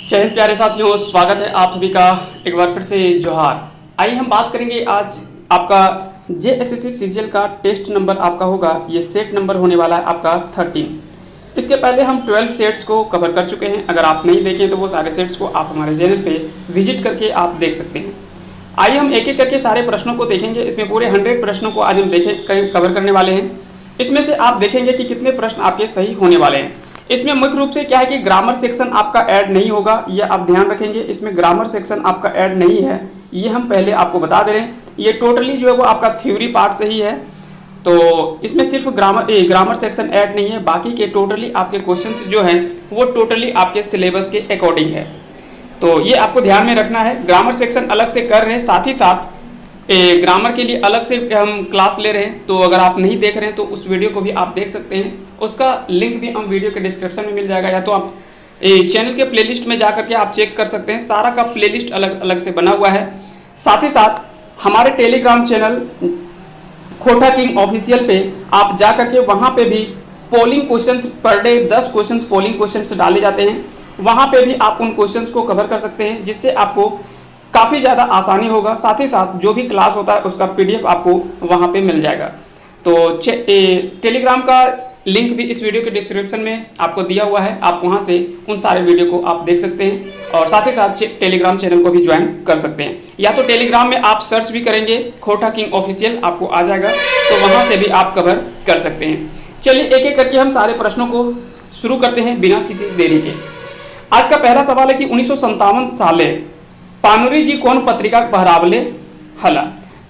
जय हिंद प्यारे साथियों, स्वागत है आप सभी का एक बार फिर से जोहार। आइए हम बात करेंगे आज आपका जेएसएससी सीजीएल का टेस्ट नंबर आपका होगा, ये सेट नंबर होने वाला है आपका 13। इसके पहले हम 12 सेट्स को कवर कर चुके हैं। अगर आप नहीं देखें तो वो सारे सेट्स को आप हमारे चैनल पे विजिट करके आप देख सकते हैं। आइए हम एक एक करके सारे प्रश्नों को देखेंगे। इसमें पूरे 100 प्रश्नों को आज हम कवर करने वाले हैं। इसमें से आप देखेंगे कि कितने प्रश्न आपके सही होने वाले हैं। इसमें मुख्य रूप से क्या है कि ग्रामर सेक्शन आपका ऐड नहीं होगा, ये आप ध्यान रखेंगे। इसमें ग्रामर सेक्शन आपका ऐड नहीं है, ये हम पहले आपको बता दे रहे हैं। ये टोटली जो है वो आपका थ्योरी पार्ट से ही है, तो इसमें सिर्फ ग्रामर सेक्शन ऐड नहीं है। बाकी के टोटली आपके क्वेश्चंस जो हैं वो टोटली आपके सिलेबस के अकॉर्डिंग है, तो ये आपको ध्यान में रखना है। ग्रामर सेक्शन अलग से कर रहे हैं, साथ ही साथ ग्रामर के लिए अलग से हम क्लास ले रहे हैं। तो अगर आप नहीं देख रहे हैं तो उस वीडियो को भी आप देख सकते हैं, उसका लिंक भी हम वीडियो के डिस्क्रिप्शन में मिल जाएगा, या तो आप चैनल के प्लेलिस्ट में जा करके आप चेक कर सकते हैं। सारा का प्लेलिस्ट अलग अलग से बना हुआ है। साथ ही साथ हमारे टेलीग्राम चैनल खोटा किंग ऑफिशियल पे आप जा करके वहाँ पे भी polling questions per day 10 questions polling questions डाले जाते हैं। वहाँ पे भी आप उन क्वेश्चंस को कवर कर सकते हैं, जिससे आपको काफ़ी ज़्यादा आसानी होगा। साथ ही साथ जो भी क्लास होता है उसका पीडीएफ आपको वहाँ पे मिल जाएगा। तो टेलीग्राम का लिंक भी इस वीडियो के डिस्क्रिप्शन में आपको दिया हुआ है, आप वहाँ से उन सारे वीडियो को आप देख सकते हैं और साथ ही साथ टेलीग्राम चैनल को भी ज्वाइन कर सकते हैं। या तो टेलीग्राम में आप सर्च भी करेंगे खोटा किंग ऑफिशियल, आपको आ जाएगा, तो वहाँ से भी आप कवर कर सकते हैं। चलिए एक एक करके हम सारे प्रश्नों को शुरू करते हैं बिना किसी देरी के। आज का पहला सवाल है कि 1957 साले पानुरी जी कौन पत्रिका पहरावले हला।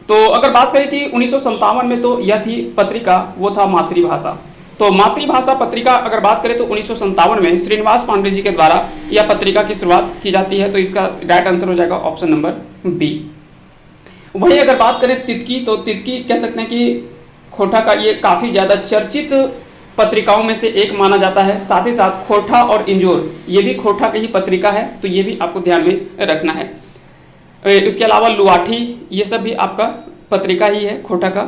तो अगर बात करें कि 1957 में तो यह थी पत्रिका, वो था मातृभाषा। तो मातृभाषा पत्रिका अगर बात करें तो 1957 में श्रीनिवास पांडे जी के द्वारा यह पत्रिका की शुरुआत की जाती है, तो इसका राइट आंसर हो जाएगा ऑप्शन नंबर बी। वहीं अगर बात करें तितकी, तो तितकी कह सकते हैं कि खोटा का ये काफ़ी ज़्यादा चर्चित पत्रिकाओं में से एक माना जाता है। साथ ही साथ खोटा और इंजोर ये भी खोटा की ही पत्रिका है, तो ये भी आपको ध्यान में रखना है। इसके अलावा लुआठी ये सब भी आपका पत्रिका ही है खोटा का।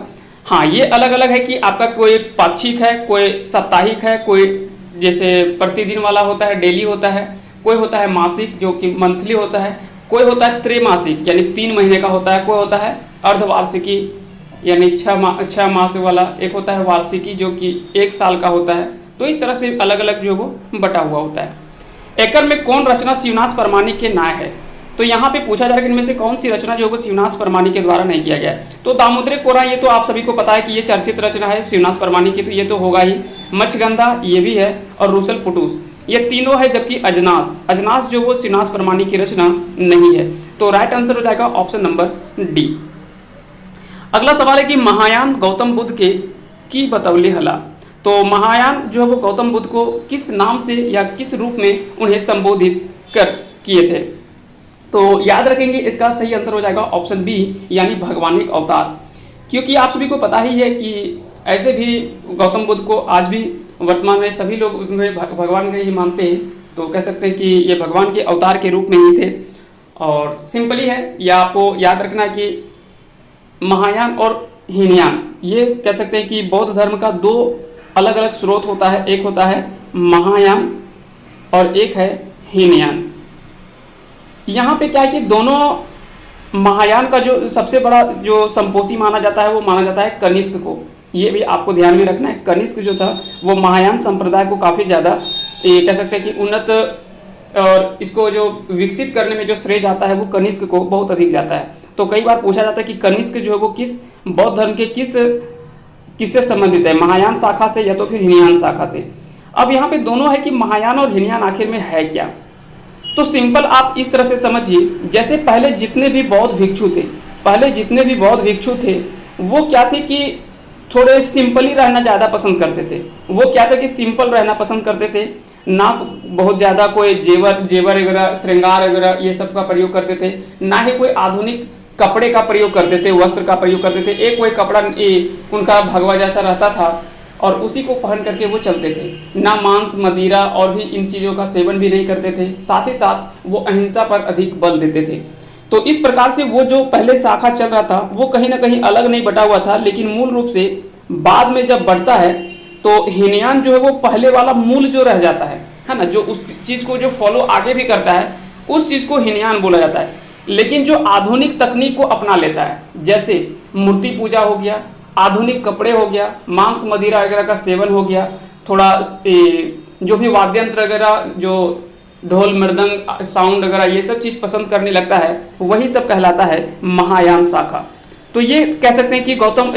हाँ, ये अलग अलग है कि आपका कोई पाक्षिक है, कोई साप्ताहिक है, कोई जैसे प्रतिदिन वाला होता है, डेली होता है, कोई होता है मासिक जो कि मंथली होता है, कोई होता है त्रैमासिक यानी 3 महीने का होता है, कोई होता है अर्धवार्षिकी यानी 6 मास वाला, एक होता है वार्षिकी जो कि 1 साल का होता है। तो इस तरह से अलग अलग जो वो बटा हुआ होता है। एकड़ में कौन रचना शिवनाथ परमाणिक के नाय है। तो यहाँ पे पूछा जा रहा है कि इनमें से कौन सी रचना जो है वो शिवनाथ परमाणिक के द्वारा नहीं किया गया है। तो दामोदरी कोरा ये तो आप सभी को पता है कि ये चर्चित रचना है शिवनाथ परमाणिक की, तो ये तो होगा ही। मच्छगंधा ये भी है, और रूसल पुटूस ये तीनों है, जबकि अजनास जो वो शिवनाथ परमाणिक की रचना नहीं है। तो राइट आंसर हो जाएगा ऑप्शन नंबर डी। अगला सवाल है कि महायान गौतम बुद्ध के की बतौली हला। तो महायान जो है वो गौतम बुद्ध को किस नाम से या किस रूप में उन्हें संबोधित किए थे। तो याद रखेंगे इसका सही आंसर हो जाएगा ऑप्शन बी यानी भगवानिक अवतार, क्योंकि आप सभी को पता ही है कि ऐसे भी गौतम बुद्ध को आज भी वर्तमान में सभी लोग उसमें भगवान के ही मानते हैं। तो कह सकते हैं कि ये भगवान के अवतार के रूप में ही थे। और सिंपली है, यह आपको याद रखना है कि महायान और हीनयान ये कह सकते हैं कि बौद्ध धर्म का 2 अलग अलग स्रोत होता है। एक होता है महायान और एक है हीनयान। यहाँ पे क्या है कि दोनों महायान का जो सबसे बड़ा जो संपोषी माना जाता है वो माना जाता है कनिष्क को। ये भी आपको ध्यान में रखना है। कनिष्क जो था वो महायान संप्रदाय को काफ़ी ज़्यादा कह सकते हैं कि उन्नत और इसको जो विकसित करने में जो श्रेय जाता है वो कनिष्क को बहुत अधिक जाता है। तो कई बार पूछा जाता है कि कनिष्क जो है वो किस बौद्ध धर्म के किससे संबंधित है, महायान शाखा से या तो फिर हीनयान शाखा से। अब यहाँ पे दोनों है कि महायान और हीनयान आखिर में है क्या। तो सिंपल आप इस तरह से समझिए, जैसे पहले जितने भी बौद्ध भिक्षु थे वो क्या थे कि थोड़े सिंपल ही रहना ज़्यादा पसंद करते थे। वो क्या था कि सिंपल रहना पसंद करते थे, ना बहुत ज़्यादा कोई जेवर वगैरह श्रृंगार वगैरह ये सब का प्रयोग करते थे, ना ही कोई आधुनिक कपड़े का प्रयोग करते थे, वस्त्र का प्रयोग करते थे। एक कोई कपड़ा उनका भगवा जैसा रहता था और उसी को पहन करके वो चलते थे। ना मांस मदिरा और भी इन चीज़ों का सेवन भी नहीं करते थे। साथ ही साथ वो अहिंसा पर अधिक बल देते थे। तो इस प्रकार से वो जो पहले शाखा चल रहा था वो कहीं ना कहीं अलग नहीं बटा हुआ था, लेकिन मूल रूप से बाद में जब बढ़ता है तो हीनयान जो है वो पहले वाला मूल जो रह जाता है ना, जो उस चीज़ को जो फॉलो आगे भी करता है उस चीज़ को हीनयान बोला जाता है। लेकिन जो आधुनिक तकनीक को अपना लेता है, जैसे मूर्ति पूजा हो गया, आधुनिक कपड़े हो गया, मांस मदिरा वगैरह का सेवन हो गया, थोड़ा जो भी वाद्य यंत्र वगैरह, जो ढोल मृदंग साउंड वगैरह, ये सब चीज़ पसंद करने लगता है, वही सब कहलाता है महायान शाखा। तो ये कह सकते हैं कि गौतम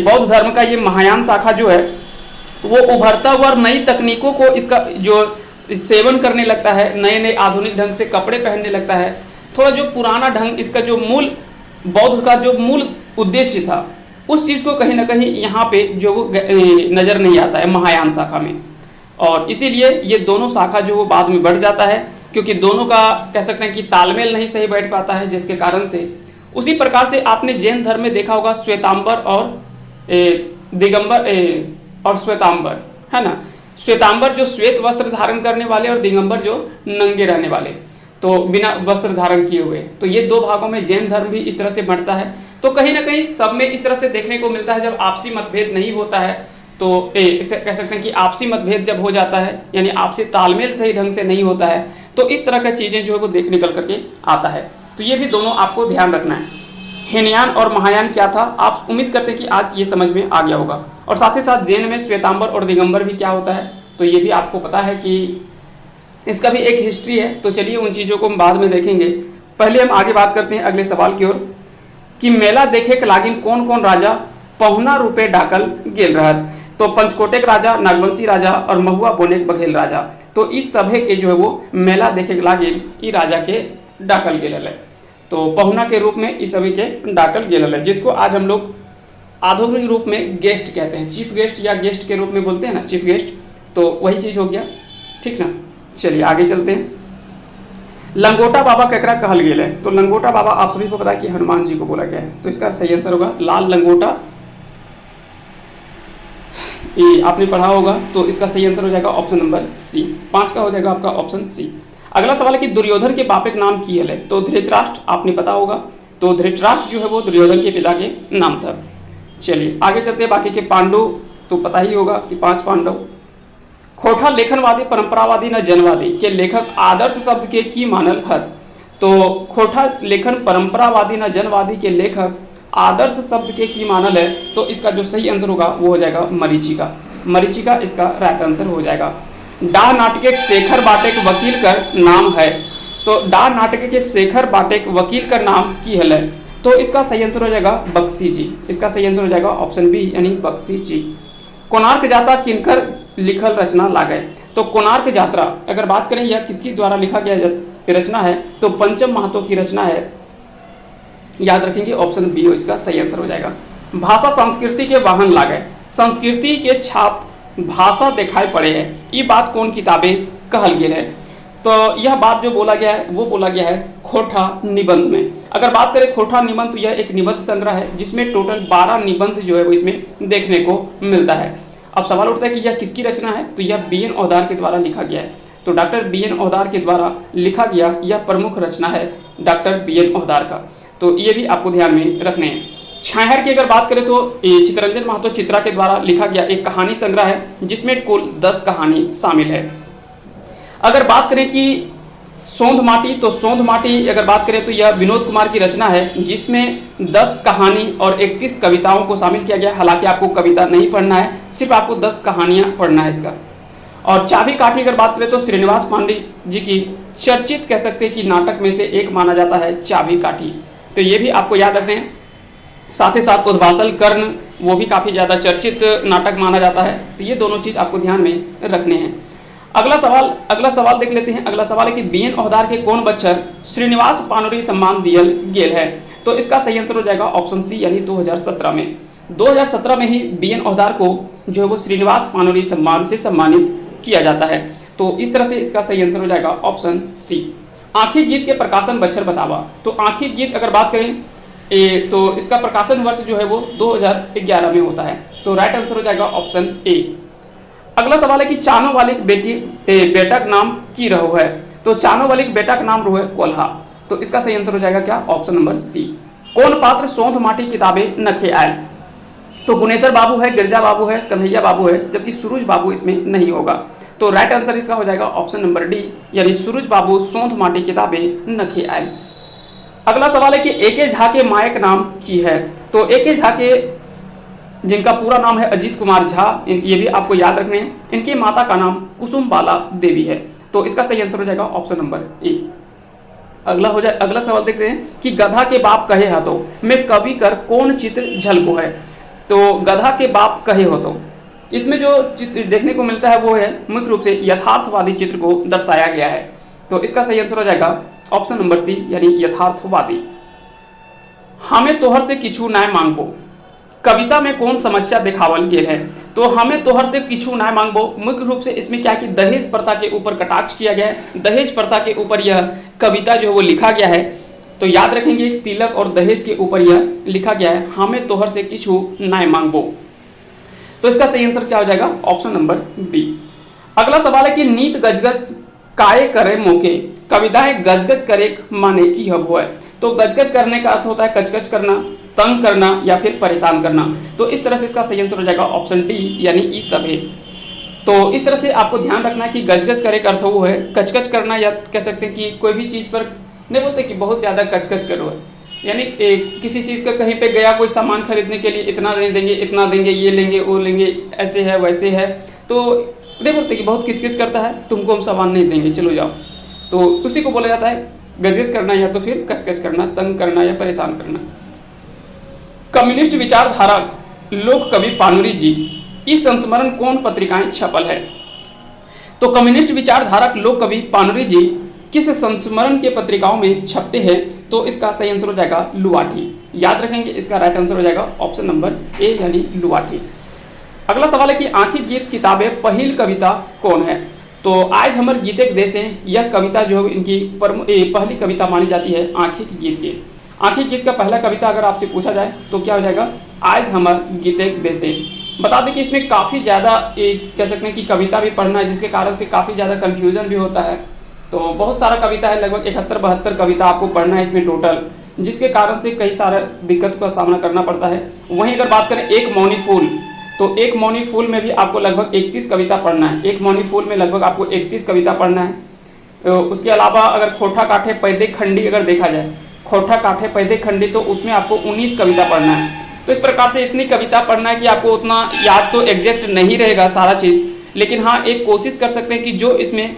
बौद्ध धर्म का ये महायान शाखा जो है वो उभरता हुआ और नई तकनीकों को इसका जो सेवन करने लगता है, नए नए आधुनिक ढंग से कपड़े पहनने लगता है। थोड़ा जो पुराना ढंग, इसका जो मूल बौद्ध का जो मूल उद्देश्य था, उस चीज़ को कहीं ना कहीं यहाँ पे जो नज़र नहीं आता है महायान शाखा में। और इसीलिए ये दोनों शाखा जो वो बाद में बढ़ जाता है, क्योंकि दोनों का कह सकते हैं कि तालमेल नहीं सही बैठ पाता है, जिसके कारण से। उसी प्रकार से आपने जैन धर्म में देखा होगा श्वेतांबर और दिगंबर और श्वेतांबर, है ना। श्वेतांबर जो श्वेत वस्त्र धारण करने वाले और दिगंबर जो नंगे रहने वाले, तो बिना वस्त्र धारण किए हुए। तो ये दो भागों में जैन धर्म भी इस तरह से बढ़ता है। तो कहीं ना कहीं सब में इस तरह से देखने को मिलता है, जब आपसी मतभेद नहीं होता है तो इसे कह सकते हैं कि आपसी मतभेद जब हो जाता है, यानी आपसी तालमेल सही ढंग से नहीं होता है, तो इस तरह की चीज़ें जो है वो निकल करके आता है। तो ये भी दोनों आपको ध्यान रखना है। हीनयान और महायान क्या था, आप उम्मीद करते हैं कि आज ये समझ में आ गया होगा। और साथ ही साथ जैन में श्वेतांबर और दिगंबर भी क्या होता है, तो ये भी आपको पता है कि इसका भी एक हिस्ट्री है। तो चलिए उन चीज़ों को हम बाद में देखेंगे। पहले हम आगे बात करते हैं अगले सवाल की ओर कि मेला देखे लागिन कौन कौन राजा पहुना रूपे डाकल गेल रहत। तो पंचकोटेक राजा, नागवंशी राजा और महुआ बोनेक बघेल राजा, तो इस सभे के जो है वो मेला देखे लागिन ई राजा के डाकल गेल है। तो पहुना के रूप में इस सभी के डाकल गेल है, जिसको आज हम लोग आधुनिक रूप में गेस्ट कहते हैं, चीफ गेस्ट या गेस्ट के रूप में बोलते हैं ना, चीफ गेस्ट। तो वही चीज़ हो गया, ठीक ना। चलिए आगे चलते हैं। लंगोटा बाबा केकरा कहल गेल है। तो लंगोटा बाबा आप सभी को पता है कि हनुमान जी को बोला गया है, तो इसका सही आंसर होगा लाल लंगोटा। ये आपने पढ़ा होगा, तो इसका सही आंसर हो जाएगा ऑप्शन नंबर सी। 5 का हो जाएगा आपका ऑप्शन सी। अगला सवाल है कि दुर्योधन के बाप का नाम की है। तो धृतराष्ट्र आपने पता होगा, तो धृतराष्ट्र जो है वो दुर्योधन के पिता के नाम था। चलिए आगे चलते हैं। बाकी के पांडव तो पता ही होगा कि 5 पांडव। खोठा लेखनवादी परंपरावादी न जनवादी के लेखक आदर्श शब्द के की मानल हत। तो खोठा लेखन परंपरावादी न जनवादी के लेखक आदर्श शब्द के की मानल है, तो इसका जो सही आंसर होगा वो हो जाएगा मरीचिका। मरीचिका इसका राइट आंसर हो जाएगा। डा नाटक शेखर बाटेक वकील कर नाम है। तो डा नाटक के शेखर बाटेक वकील का नाम की है, तो इसका सही आंसर हो जाएगा बख्शी जी। इसका सही आंसर हो जाएगा ऑप्शन बी, यानी बख्शी जी। कोणार्क जात्रा किनकर लिखल रचना लागे। तो कोणार्क यात्रा अगर बात करें यह किसकी द्वारा लिखा गया रचना है, तो पंचम महतो की रचना है। याद रखेंगे ऑप्शन बी हो इसका सही आंसर हो जाएगा। भाषा संस्कृति के वाहन लागे, संस्कृति के छाप भाषा दिखाई पड़े है, ये बात कौन किताबें कहल गेल है। तो यह बात जो बोला गया है वो बोला गया है खोठा निबंध में। अगर बात करें खोठा निबंध, तो यह एक निबंध संग्रह है जिसमें टोटल 12 निबंध जो है वो इसमें देखने को मिलता है। अब सवाल उठता है कि यह किसकी रचना है, तो यह बी एन औदार के द्वारा लिखा गया है। तो डॉक्टर बी एन औदार के द्वारा लिखा गया यह प्रमुख रचना है डॉक्टर बी एन औदार का। तो ये भी आपको ध्यान में रखने हैं। छाहर की अगर बात करें तो चितरंजन महतो चित्रा के द्वारा लिखा गया एक कहानी संग्रह है जिसमें कुल 10 कहानी शामिल है। अगर बात करें कि सोंध माटी, तो सोंध माटी अगर बात करें तो यह विनोद कुमार की रचना है जिसमें 10 कहानी और 31 कविताओं को शामिल किया गया। हालांकि आपको कविता नहीं पढ़ना है, सिर्फ आपको 10 कहानियां पढ़ना है इसका। और चाबी काठी अगर बात करें तो श्रीनिवास पांडे जी की चर्चित कह सकते हैं कि नाटक में से एक माना जाता है चाबी काठी। तो ये भी आपको याद रखना है। साथ ही साथ उद्भासल कर्ण वो भी काफ़ी ज़्यादा चर्चित नाटक माना जाता है। तो ये दोनों चीज़ आपको ध्यान में रखने हैं। अगला सवाल देख लेते हैं। अगला सवाल है कि बी एन औदार के कौन बच्चर श्रीनिवास पानुरी सम्मान दियल गेल है। तो इसका सही आंसर हो जाएगा ऑप्शन सी, यानी 2017 में। 2017 में ही बी एन औदार को जो है वो श्रीनिवास पानुरी सम्मान से सम्मानित किया जाता है। तो इस तरह से इसका सही आंसर हो जाएगा ऑप्शन सी। आँखी गीत के प्रकाशन बच्चर बतावा। तो आँखी गीत अगर बात करें तो इसका प्रकाशन वर्ष जो है वो 2011 में होता है। तो राइट आंसर हो जाएगा ऑप्शन ए। अगला सवाल है कि चानो वाली बेटा का नाम की रहो है। तो चानो वाली बेटा का नाम रहो है कोल्हा। तो इसका सही आंसर हो जाएगा क्या, ऑप्शन नंबर सी। कौन पात्र सौंध माटी किताबें नखे आए। तो गुनेश्वर बाबू है, गिरजा बाबू है, कन्हैया बाबू है, जबकि सुरुज बाबू इसमें नहीं होगा। तो राइट आंसर इसका हो जाएगा ऑप्शन नंबर डी, यानी सूरज बाबू सोंध माटी किताबें नखे आयल। अगला सवाल है कि एके झा के मायक नाम की है। तो एके झा के जिनका पूरा नाम है अजीत कुमार झा, ये भी आपको याद रखने हैं। इनकी माता का नाम कुसुम बाला देवी है। तो इसका सही आंसर हो जाएगा ऑप्शन नंबर ए। अगला सवाल देखते हैं कि गधा के बाप कहे हाथों में कवि कर कौन चित्र झलको है। तो गधा के बाप कहे हो तो इसमें जो चित्र देखने को मिलता है वो है मुख्य रूप से यथार्थवादी चित्र को दर्शाया गया है। तो इसका सही आंसर हो जाएगा ऑप्शन नंबर सी, यानी यथार्थवादी। हमें तोहर से किछु नाय मांगबो कविता में कौन समस्या दिखावल गेल है। तो हमें तोहर से किछु नाय मांगबो मुख्य रूप से इसमें क्या कि दहेज प्रथा के ऊपर कटाक्ष किया गया है। दहेज प्रथा के ऊपर यह कविता जो है वो लिखा गया है। तो याद रखेंगे तिलक और दहेज के ऊपर यह लिखा गया है, हमें तोहर से किछु नाय मांगबो। तो इसका सही आंसर क्या हो जाएगा ऑप्शन नंबर बी। अगला सवाल है कि नीत गजगज काय करे मोके कविताएं गजगज करे माने की हब है। तो गजगज करने का अर्थ होता है कचकच करना, तंग करना या फिर परेशान करना। तो इस तरह से इसका सही आंसर हो जाएगा ऑप्शन डी, यानी ई सब है। तो इस तरह से आपको ध्यान रखना है कि गजगज करे का अर्थ वो है कचकच करना, या कह सकते हैं कि कोई भी चीज़ पर नहीं बोलते कि बहुत ज़्यादा कचकच करो, यानी किसी चीज़ का कहीं पे गया कोई सामान खरीदने के लिए इतना नहीं देंगे, इतना देंगे, ये लेंगे, वो लेंगे, ऐसे है वैसे है, तो नहीं बोलते कि बहुत किचकिच करता है, तुमको हम सामान नहीं देंगे, चलो जाओ। तो उसी को बोला जाता है गजगज करना या तो फिर कचकच करना, तंग करना या परेशान करना। कम्युनिस्ट विचारधारा लोक कवि पानुरी जी इस संस्मरण कौन पत्रिकाएं छपल है। तो कम्युनिस्ट विचारधारक लोक कवि पानुरी जी किस संस्मरण के पत्रिकाओं में छपते हैं। तो इसका सही आंसर हो जाएगा लुआठी। याद रखेंगे इसका राइट आंसर हो जाएगा ऑप्शन नंबर ए, यानी लुआठी। अगला सवाल है कि आँखी गीत किताबें पहली कविता कौन है। तो आज हमर गीते देश है, यह कविता जो है इनकी पहली कविता मानी जाती है आँखी की गीत की। आँखी गीत का पहला कविता अगर आपसे पूछा जाए तो क्या हो जाएगा आज हमर गीते देश है। बता दें कि इसमें काफ़ी ज़्यादा कह सकते हैं कि कविता भी पढ़ना है, जिसके कारण से काफ़ी ज़्यादा कन्फ्यूजन भी होता है। तो बहुत सारा कविता है, लगभग 71-72 कविता आपको पढ़ना है इसमें टोटल, जिसके कारण से कई सारे दिक्कत का सामना करना पड़ता है। वहीं अगर बात करें एक मौनी फूल, तो एक मौनी फूल में भी आपको लगभग 31 कविता पढ़ना है। एक मौनी फूल में लगभग आपको 31 कविता पढ़ना है। तो उसके अलावा अगर खोठा काठे पैदे खंडी अगर देखा जाए, खोठा काठे पैदे खंडी, तो उसमें आपको 19 कविता पढ़ना है। तो इस प्रकार से इतनी कविता पढ़ना है कि आपको उतना याद तो एग्जैक्ट नहीं रहेगा सारा चीज़, लेकिन हाँ एक कोशिश कर सकते हैं कि जो इसमें